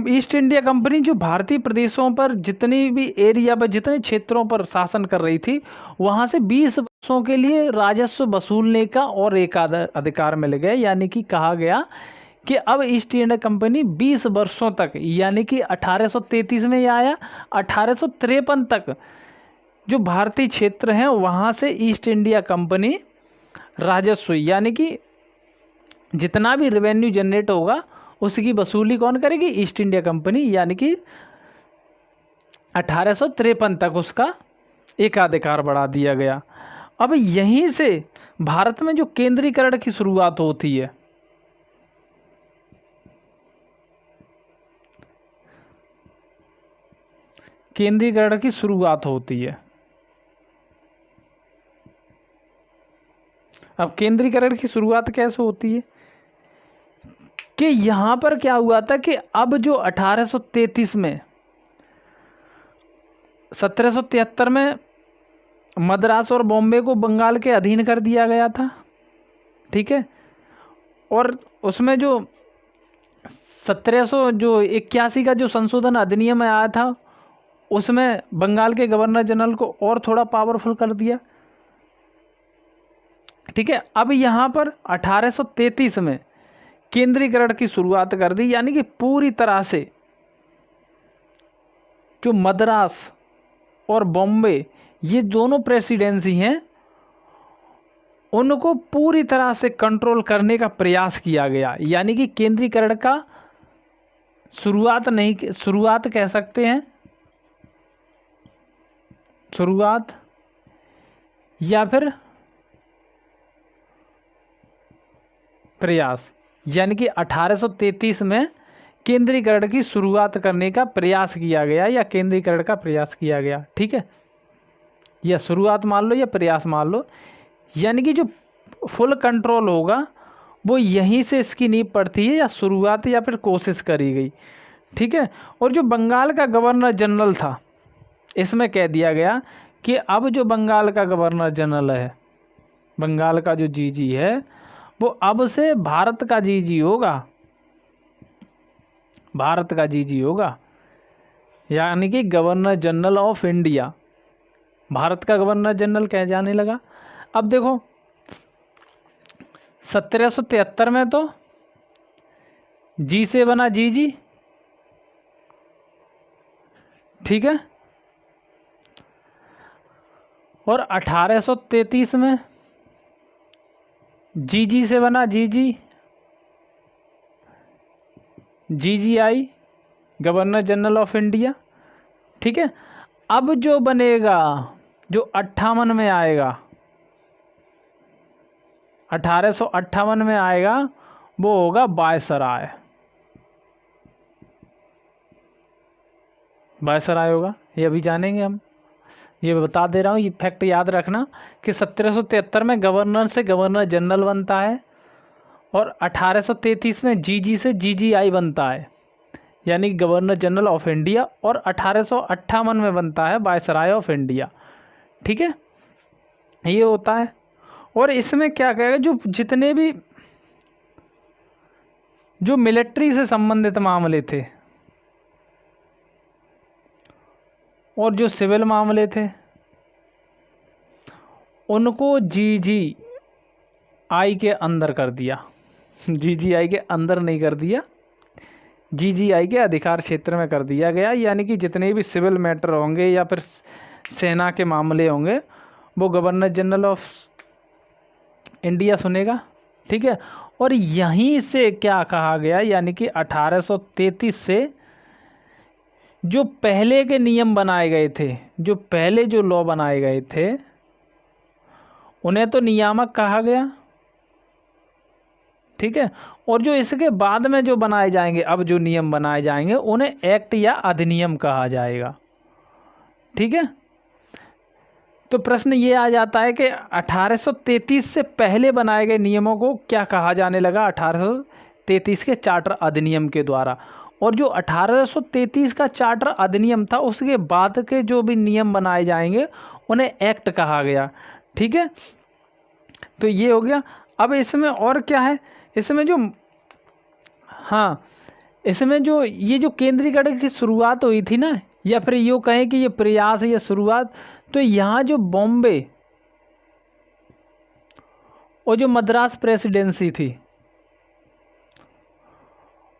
ईस्ट इंडिया कंपनी जो भारतीय प्रदेशों पर जितनी भी एरिया पर जितने क्षेत्रों पर शासन कर रही थी, वहाँ से 20 वर्षों के लिए राजस्व वसूलने का और एक अधिकार मिल गया। यानी कि कहा गया कि अब ईस्ट इंडिया कंपनी 20 वर्षों तक, यानी कि 1833 में यह आया, 1853 तक जो भारतीय क्षेत्र हैं वहाँ से ईस्ट इंडिया कंपनी राजस्व, यानी कि जितना भी रेवेन्यू जनरेट होगा उसकी वसूली कौन करेगी, ईस्ट इंडिया कंपनी। यानी कि 1853 तक उसका एकाधिकार बढ़ा दिया गया। अब यहीं से भारत में जो केंद्रीकरण की शुरुआत होती है, केंद्रीकरण की शुरुआत होती है। अब केंद्रीकरण की शुरुआत कैसे होती है कि यहाँ पर क्या हुआ था कि अब जो 1833 में 1773 में मद्रास और बॉम्बे को बंगाल के अधीन कर दिया गया था, ठीक है। और उसमें जो 1781 का जो संशोधन अधिनियम आया था, उसमें बंगाल के गवर्नर जनरल को और थोड़ा पावरफुल कर दिया, ठीक है। अब यहाँ पर 1833 में केंद्रीकरण की शुरुआत कर दी, यानी कि पूरी तरह से जो मद्रास और बॉम्बे ये दोनों प्रेसिडेंसी हैं, उनको पूरी तरह से कंट्रोल करने का प्रयास किया गया। यानी कि केंद्रीकरण का शुरुआत कह सकते हैं, शुरुआत या फिर प्रयास, यानी कि 1833 में केंद्रीकरण की शुरुआत करने का प्रयास किया गया या केंद्रीकरण का प्रयास किया गया, ठीक है। या शुरुआत मान लो या प्रयास मान लो, यानी कि जो फुल कंट्रोल होगा वो यहीं से इसकी नींव पड़ती है, या शुरुआत या फिर कोशिश करी गई, ठीक है। और जो बंगाल का गवर्नर जनरल था, इसमें कह दिया गया कि अब जो बंगाल का गवर्नर जनरल है, बंगाल का जो जीजी है, वो अब से भारत का जीजी होगा, भारत का जीजी होगा, यानी कि governor general of India, Bharat का गवर्नर जनरल कह जाने लगा। अब देखो 1773 में तो जी से बना जीजी, ठीक है। और 1833 में जीजी से बना जीजी, जीजीआई, गवर्नर जनरल ऑफ इंडिया, ठीक है। अब जो बनेगा, जो 58 में आएगा, 1858 में आएगा, वो होगा वायसराय, वायसराय होगा। ये अभी जानेंगे हम, ये बता दे रहा हूँ, ये फैक्ट याद रखना कि 1773 में गवर्नर से गवर्नर जनरल बनता है और 1833 में जीजी से जीजीआई बनता है, यानी गवर्नर जनरल ऑफ इंडिया, और 1858 में बनता है वायसराय ऑफ इंडिया, ठीक है। ये होता है। और इसमें क्या कहेगा, जो जितने भी जो मिलिट्री से संबंधित मामले थे और जो सिविल मामले थे, उनको जीजीआई के अंदर कर दिया, जीजीआई के अंदर नहीं कर दिया, जीजीआई के अधिकार क्षेत्र में कर दिया गया। यानी कि जितने भी सिविल मैटर होंगे या फिर सेना के मामले होंगे, वो गवर्नर जनरल ऑफ इंडिया सुनेगा, ठीक है। और यहीं से क्या कहा गया, यानी कि 1833 से जो पहले के नियम बनाए गए थे, जो पहले जो लॉ बनाए गए थे, उन्हें तो नियामक कहा गया, ठीक है। और जो इसके बाद में जो बनाए जाएंगे, अब जो नियम बनाए जाएंगे, उन्हें एक्ट या अधिनियम कहा जाएगा, ठीक है। तो प्रश्न ये आ जाता है कि 1833 से पहले बनाए गए नियमों को क्या कहा जाने लगा 1833 के चार्टर अधिनियम के द्वारा। और जो 1833 का चार्टर अधिनियम था, उसके बाद के जो भी नियम बनाए जाएंगे उन्हें एक्ट कहा गया, ठीक है। तो ये हो गया। अब इसमें और क्या है, इसमें जो इसमें जो ये जो केंद्रीकरण की शुरुआत हुई थी ना, या फिर यूँ कहें कि ये प्रयास या शुरुआत, तो यहाँ जो बॉम्बे और जो मद्रास प्रेसिडेंसी थी,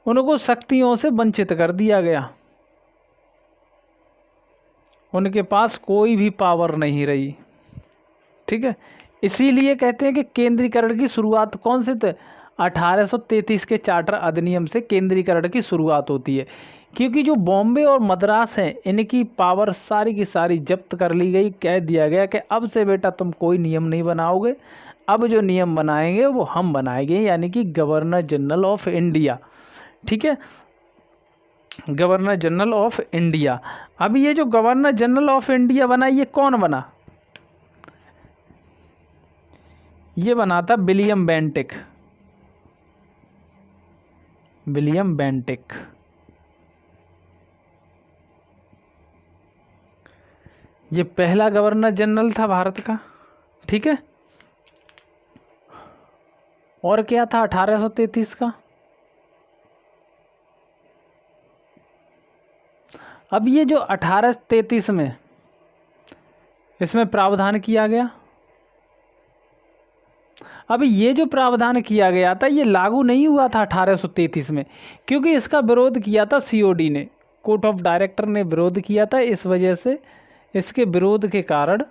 उनको शक्तियों से वंचित कर दिया गया, उनके पास कोई भी पावर नहीं रही, ठीक है। इसीलिए कहते हैं कि केंद्रीकरण की शुरुआत कौन से थे, 1833 के चार्टर अधिनियम से केंद्रीकरण की शुरुआत होती है। क्योंकि जो बॉम्बे और मद्रास हैं इनकी पावर सारी की सारी जब्त कर ली गई। कह दिया गया कि अब से बेटा तुम कोई नियम नहीं बनाओगे, अब जो नियम बनाएंगे वो हम बनाएंगे, यानी कि गवर्नर जनरल ऑफ इंडिया। ठीक है, गवर्नर जनरल ऑफ इंडिया। अब ये जो गवर्नर जनरल ऑफ इंडिया बना, ये कौन बना? ये बना था विलियम बेंटिक। William Bentinck. ये पहला गवर्नर जनरल था भारत का। ठीक है, और क्या था 1833 का? अब ये जो 1833 में इसमें प्रावधान किया गया, अब ये जो प्रावधान किया गया था ये लागू नहीं हुआ था 1833 में, क्योंकि इसका विरोध किया था सीओडी ने, कोर्ट ऑफ डायरेक्टर ने विरोध किया था। इस वजह से इसके विरोध के कारण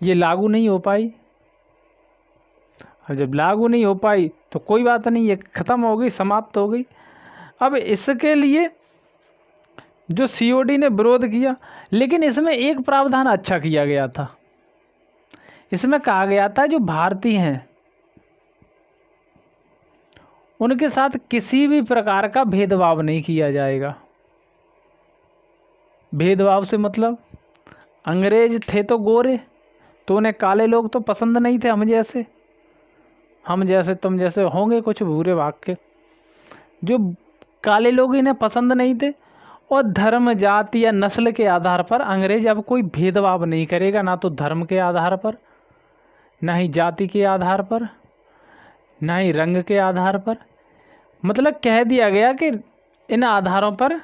ये लागू नहीं हो पाई। और जब लागू नहीं हो पाई तो कोई बात नहीं, ये ख़त्म हो गई, समाप्त हो गई। अब इसके लिए जो सीओडी ने विरोध किया, लेकिन इसमें एक प्रावधान अच्छा किया गया था। इसमें कहा गया था जो भारतीय हैं उनके साथ किसी भी प्रकार का भेदभाव नहीं किया जाएगा। भेदभाव से मतलब अंग्रेज थे तो गोरे, तो उन्हें काले लोग तो पसंद नहीं थे। हम जैसे तुम जैसे होंगे कुछ भूरे भाग के, जो काले लोग इन्हें पसंद नहीं थे। और धर्म, जाति या नस्ल के आधार पर अंग्रेज अब कोई भेदभाव नहीं करेगा, ना तो धर्म के आधार पर, ना ही जाति के आधार पर, ना ही रंग के आधार पर। मतलब कह दिया गया कि इन आधारों पर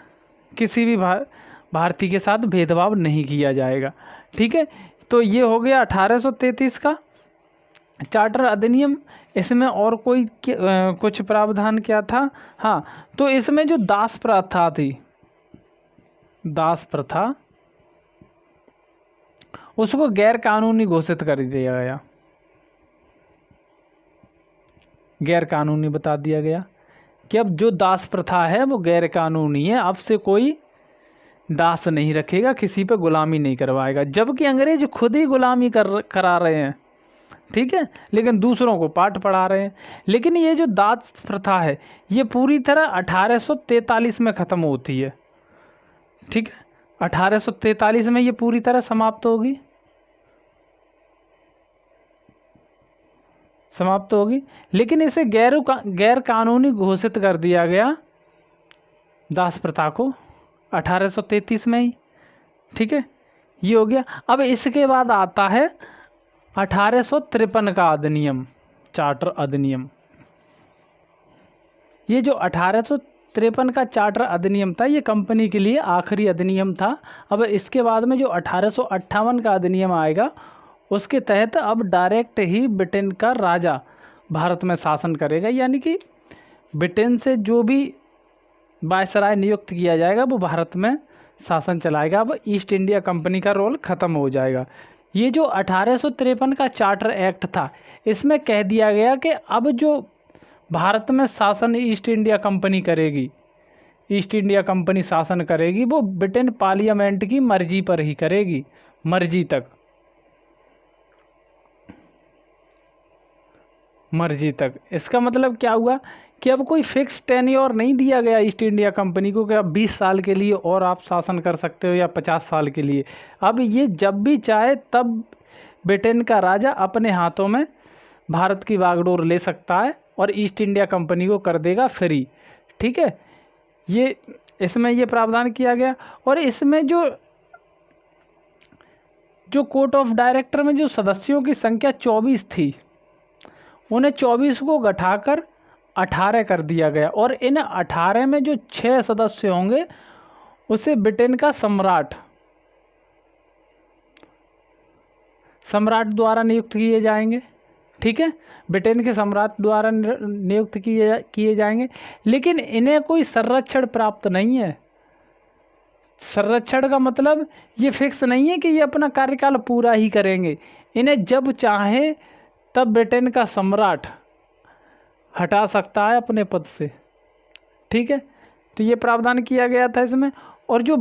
किसी भी भारतीय के साथ भेदभाव नहीं किया जाएगा। ठीक है, तो ये हो गया 1833 का चार्टर अधिनियम। इसमें और कोई कुछ प्रावधान क्या था? हाँ, तो इसमें जो दास प्रथा थी, दास प्रथा, उसको गैर कानूनी घोषित कर दिया गया। गैर कानूनी बता दिया गया कि अब जो दास प्रथा है वो गैर कानूनी है, अब से कोई दास नहीं रखेगा, किसी पे गुलामी नहीं करवाएगा। जबकि अंग्रेज खुद ही गुलामी करा रहे हैं, ठीक है, लेकिन दूसरों को पाठ पढ़ा रहे हैं। लेकिन ये जो दास प्रथा है ये पूरी तरह 1843 में ख़त्म होती है। ठीक है, 1843 में ये पूरी तरह समाप्त होगी, लेकिन इसे गैर कानूनी घोषित कर दिया गया दास प्रथा को 1833 में ही। ठीक है, ये हो गया। अब इसके बाद आता है 1853 का अधिनियम, चार्टर अधिनियम। ये जो 1853 का चार्टर अधिनियम था ये कंपनी के लिए आखिरी अधिनियम था। अब इसके बाद में जो 1858 का अधिनियम आएगा उसके तहत अब डायरेक्ट ही ब्रिटेन का राजा भारत में शासन करेगा, यानी कि ब्रिटेन से जो भी वायसराय नियुक्त किया जाएगा वो भारत में शासन चलाएगा। अब ईस्ट इंडिया कंपनी का रोल ख़त्म हो जाएगा। ये जो 1853 का चार्टर एक्ट था इसमें कह दिया गया कि अब जो भारत में शासन ईस्ट इंडिया कंपनी करेगी, ईस्ट इंडिया कंपनी शासन करेगी वो ब्रिटेन पार्लियामेंट की मर्जी पर ही करेगी, मर्जी तक। इसका मतलब क्या हुआ कि अब कोई फिक्स टेन्योर नहीं दिया गया ईस्ट इंडिया कंपनी को कि अब 20 साल के लिए और आप शासन कर सकते हो या 50 साल के लिए। अब ये जब भी चाहे तब ब्रिटेन का राजा अपने हाथों में भारत की बागडोर ले सकता है और ईस्ट इंडिया कंपनी को कर देगा फ्री। ठीक है, ये इसमें ये प्रावधान किया गया। और इसमें जो कोर्ट ऑफ डायरेक्टर में जो सदस्यों की संख्या 24 थी उन्हें 24 को घटाकर 18 कर दिया गया। और इन 18 में जो 6 सदस्य होंगे उसे ब्रिटेन का सम्राट द्वारा नियुक्त किए जाएंगे। ठीक है, ब्रिटेन के सम्राट द्वारा नियुक्त किए जाएंगे, लेकिन इन्हें कोई संरक्षण प्राप्त नहीं है। संरक्षण का मतलब ये फिक्स नहीं है कि ये अपना कार्यकाल पूरा ही करेंगे। इन्हें जब चाहे तब ब्रिटेन का सम्राट हटा सकता है अपने पद से। ठीक है, तो ये प्रावधान किया गया था इसमें। और जो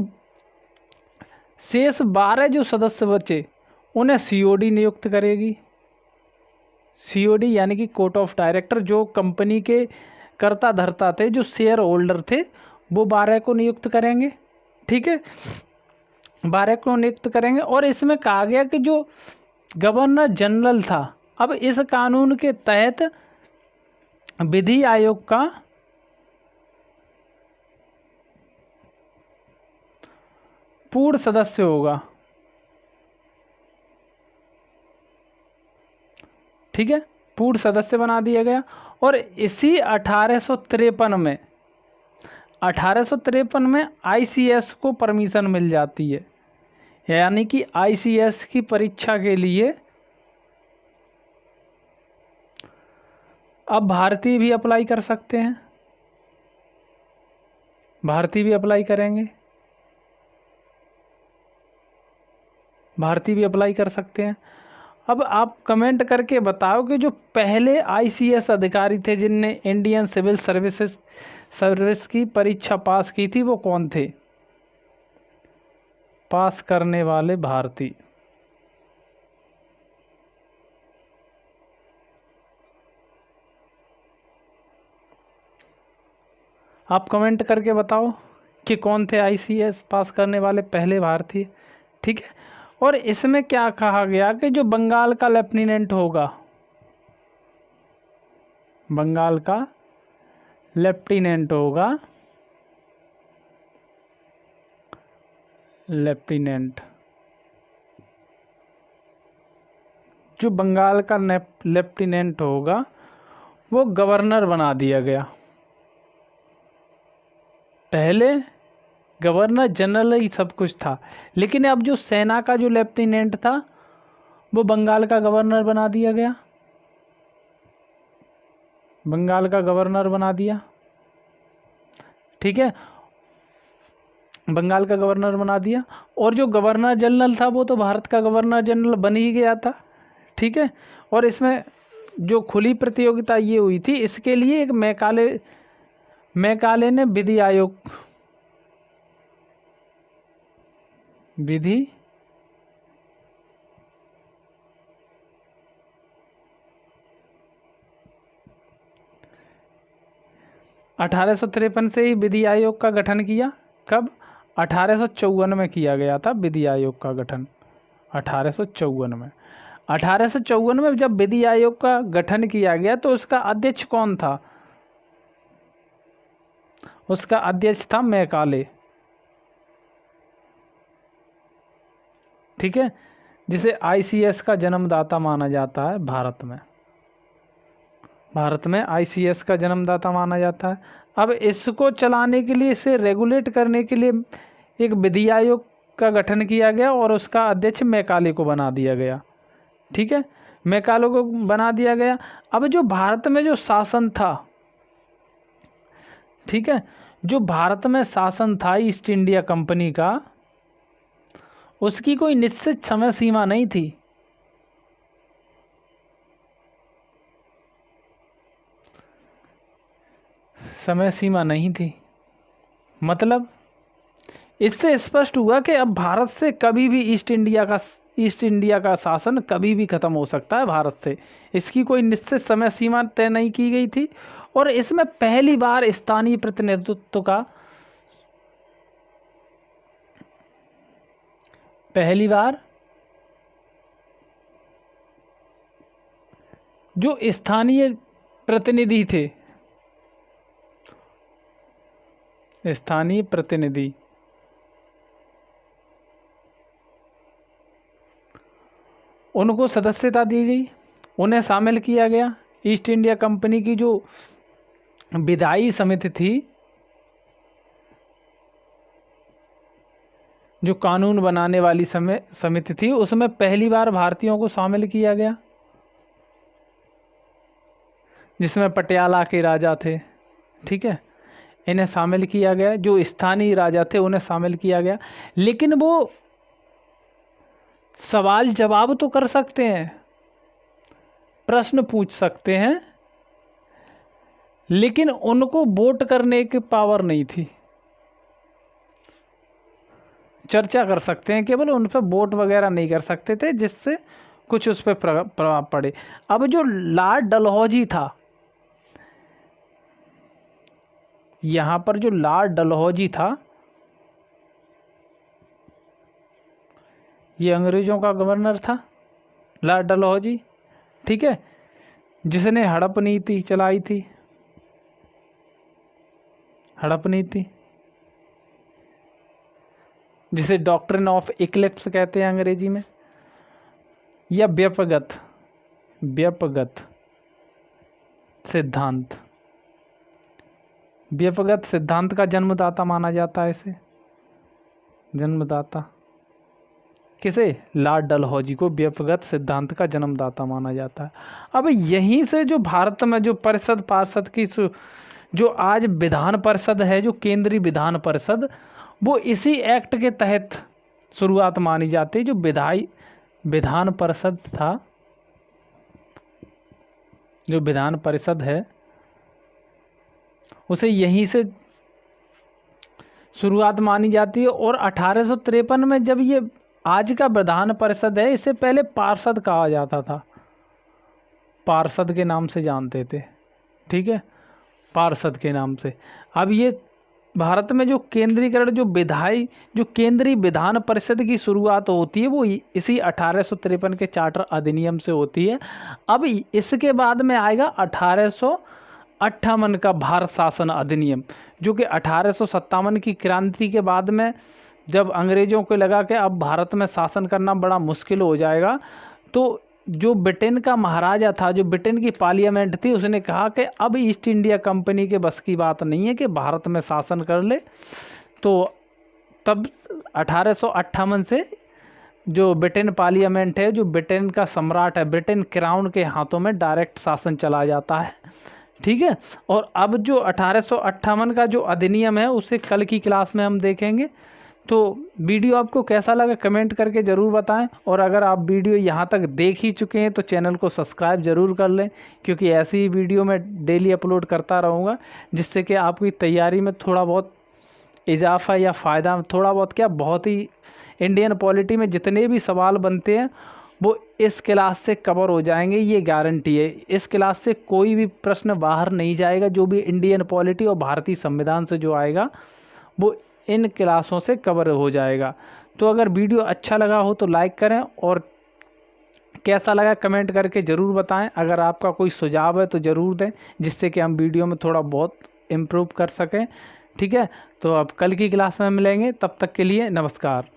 शेष 12 जो सदस्य बचे उन्हें सीओडी नियुक्त करेगी। सीओडी यानी कि कोर्ट ऑफ डायरेक्टर, जो कंपनी के कर्ता धर्ता थे, जो शेयर होल्डर थे, वो 12 को नियुक्त करेंगे। ठीक है, 12 को नियुक्त करेंगे। और इसमें कहा गया कि जो गवर्नर जनरल था, अब इस कानून के तहत विधि आयोग का पूर्ण सदस्य होगा। ठीक है, पूर्ण सदस्य बना दिया गया। और इसी 1853 में आईसीएस को परमिशन मिल जाती है, यानी कि आईसीएस की परीक्षा के लिए अब भारतीय भी अप्लाई कर सकते हैं। भारतीय भी अप्लाई करेंगे, भारतीय भी अप्लाई कर सकते हैं। अब आप कमेंट करके बताओ कि जो पहले आईसीएस अधिकारी थे जिनने इंडियन सिविल सर्विस की परीक्षा पास की थी, वो कौन थे? पास करने वाले भारतीय। आप कमेंट करके बताओ कि कौन थे आईसीएस पास करने वाले पहले भारतीय। ठीक है, और इसमें क्या कहा गया कि जो बंगाल का लेफ्टिनेंट होगा, बंगाल का लेफ्टिनेंट होगा, लेफ्टिनेंट, जो बंगाल का लेफ्टिनेंट होगा वो गवर्नर बना दिया गया। पहले गवर्नर जनरल ही सब कुछ था, लेकिन अब जो सेना का जो लेफ्टिनेंट था वो बंगाल का गवर्नर बना दिया गया, बंगाल का गवर्नर बना दिया। ठीक है, बंगाल का गवर्नर बना दिया। और जो गवर्नर जनरल था वो तो भारत का गवर्नर जनरल बन ही गया था। ठीक है, और इसमें जो खुली प्रतियोगिता ये हुई थी, इसके लिए एक मैकाले ने विधि आयोग, विधि (1853) से ही विधि आयोग का गठन किया। कब? 1854 में किया गया था विधि आयोग का गठन। 1854 में, 1854 में जब विधि आयोग का गठन किया गया तो उसका अध्यक्ष कौन था? उसका अध्यक्ष था मैकाले। ठीक है, जिसे आईसीएस का जन्मदाता माना जाता है भारत में। भारत में आईसीएस का जन्मदाता माना जाता है। अब इसको चलाने के लिए, इसे रेगुलेट करने के लिए एक विधि आयोग का गठन किया गया और उसका अध्यक्ष मैकाले को बना दिया गया। ठीक है, मैकाले को बना दिया गया। अब जो भारत में जो शासन था, ठीक है, जो भारत में शासन था ईस्ट इंडिया कंपनी का, उसकी कोई निश्चित समय सीमा नहीं थी। समय सीमा नहीं थी, मतलब इससे स्पष्ट हुआ कि अब भारत से कभी भी ईस्ट इंडिया का शासन कभी भी ख़त्म हो सकता है भारत से। इसकी कोई निश्चित समय सीमा तय नहीं की गई थी। और इसमें पहली बार स्थानीय प्रतिनिधित्व का, पहली बार जो स्थानीय प्रतिनिधि थे, स्थानीय प्रतिनिधि, उनको सदस्यता दी गई, उन्हें शामिल किया गया। ईस्ट इंडिया कंपनी की जो विधायी समिति थी, जो कानून बनाने वाली समिति थी, उसमें पहली बार भारतीयों को शामिल किया गया, जिसमें पटियाला के राजा थे। ठीक है, इन्हें शामिल किया गया। जो स्थानीय राजा थे उन्हें शामिल किया गया, लेकिन वो सवाल जवाब तो कर सकते हैं, प्रश्न पूछ सकते हैं, लेकिन उनको वोट करने की पावर नहीं थी। चर्चा कर सकते हैं, केवल उन पर वोट वगैरह नहीं कर सकते थे, जिससे कुछ उस पर प्रभाव पड़े। अब जो लॉर्ड डलहौजी था, यहाँ पर जो लॉर्ड डलहौजी था, ये अंग्रेज़ों का गवर्नर था लॉर्ड डलहौजी, ठीक है, जिसने हड़प नीति चलाई थी, हड़प नीति, जिसे डॉक्ट्रिन ऑफ इक्लिप्स कहते हैं अंग्रेजी में, या व्यपगत सिद्धांत, व्यपगत सिद्धांत का जन्मदाता माना जाता है इसे, जन्मदाता किसे, लॉर्ड डलहौजी को व्यपगत सिद्धांत का जन्मदाता माना जाता है। अब यहीं से जो भारत में जो परिषद पार्षद की जो आज विधान परिषद है, जो केंद्रीय विधान परिषद, वो इसी एक्ट के तहत शुरुआत मानी जाती है। जो विधान परिषद था, जो विधान परिषद है, उसे यहीं से शुरुआत मानी जाती है। और 1853 में जब ये आज का विधान परिषद है, इससे पहले पार्षद कहा जाता था, पार्षद के नाम से जानते थे, ठीक है, पार्षद के नाम से। अब ये भारत में जो केंद्रीकरण, जो केंद्रीय विधान परिषद की शुरुआत होती है, वो इसी 1853 के चार्टर अधिनियम से होती है। अब इसके बाद में आएगा 1858 का भारत शासन अधिनियम, जो कि 1857 की क्रांति के बाद में, जब अंग्रेज़ों को लगा कि अब भारत में शासन करना बड़ा मुश्किल हो जाएगा, तो जो ब्रिटेन का महाराजा था, जो ब्रिटेन की पार्लियामेंट थी, उसने कहा कि अब ईस्ट इंडिया कंपनी के बस की बात नहीं है कि भारत में शासन कर ले। तो तब 1858 से जो ब्रिटेन पार्लियामेंट है, जो ब्रिटेन का सम्राट है, ब्रिटेन क्राउन के हाथों में डायरेक्ट शासन चला जाता है, ठीक है। और अब जो 1858 का जो अधिनियम है, उसे कल की क्लास में हम देखेंगे। तो वीडियो आपको कैसा लगा कमेंट करके ज़रूर बताएं। और अगर आप वीडियो यहाँ तक देख ही चुके हैं तो चैनल को सब्सक्राइब ज़रूर कर लें, क्योंकि ऐसी ही वीडियो मैं डेली अपलोड करता रहूँगा, जिससे कि आपकी तैयारी में थोड़ा बहुत इजाफा या फ़ायदा, थोड़ा बहुत क्या, बहुत ही इंडियन पॉलिटी में जितने भी सवाल बनते हैं वो इस क्लास से कवर हो जाएंगे, ये गारंटी है। इस क्लास से कोई भी प्रश्न बाहर नहीं जाएगा। जो भी इंडियन पॉलिटी और भारतीय संविधान से जो आएगा वो इन क्लासों से कवर हो जाएगा। तो अगर वीडियो अच्छा लगा हो तो लाइक करें, और कैसा लगा कमेंट करके ज़रूर बताएं। अगर आपका कोई सुझाव है तो ज़रूर दें, जिससे कि हम वीडियो में थोड़ा बहुत इम्प्रूव कर सकें, ठीक है। तो अब कल की क्लास में मिलेंगे, तब तक के लिए नमस्कार।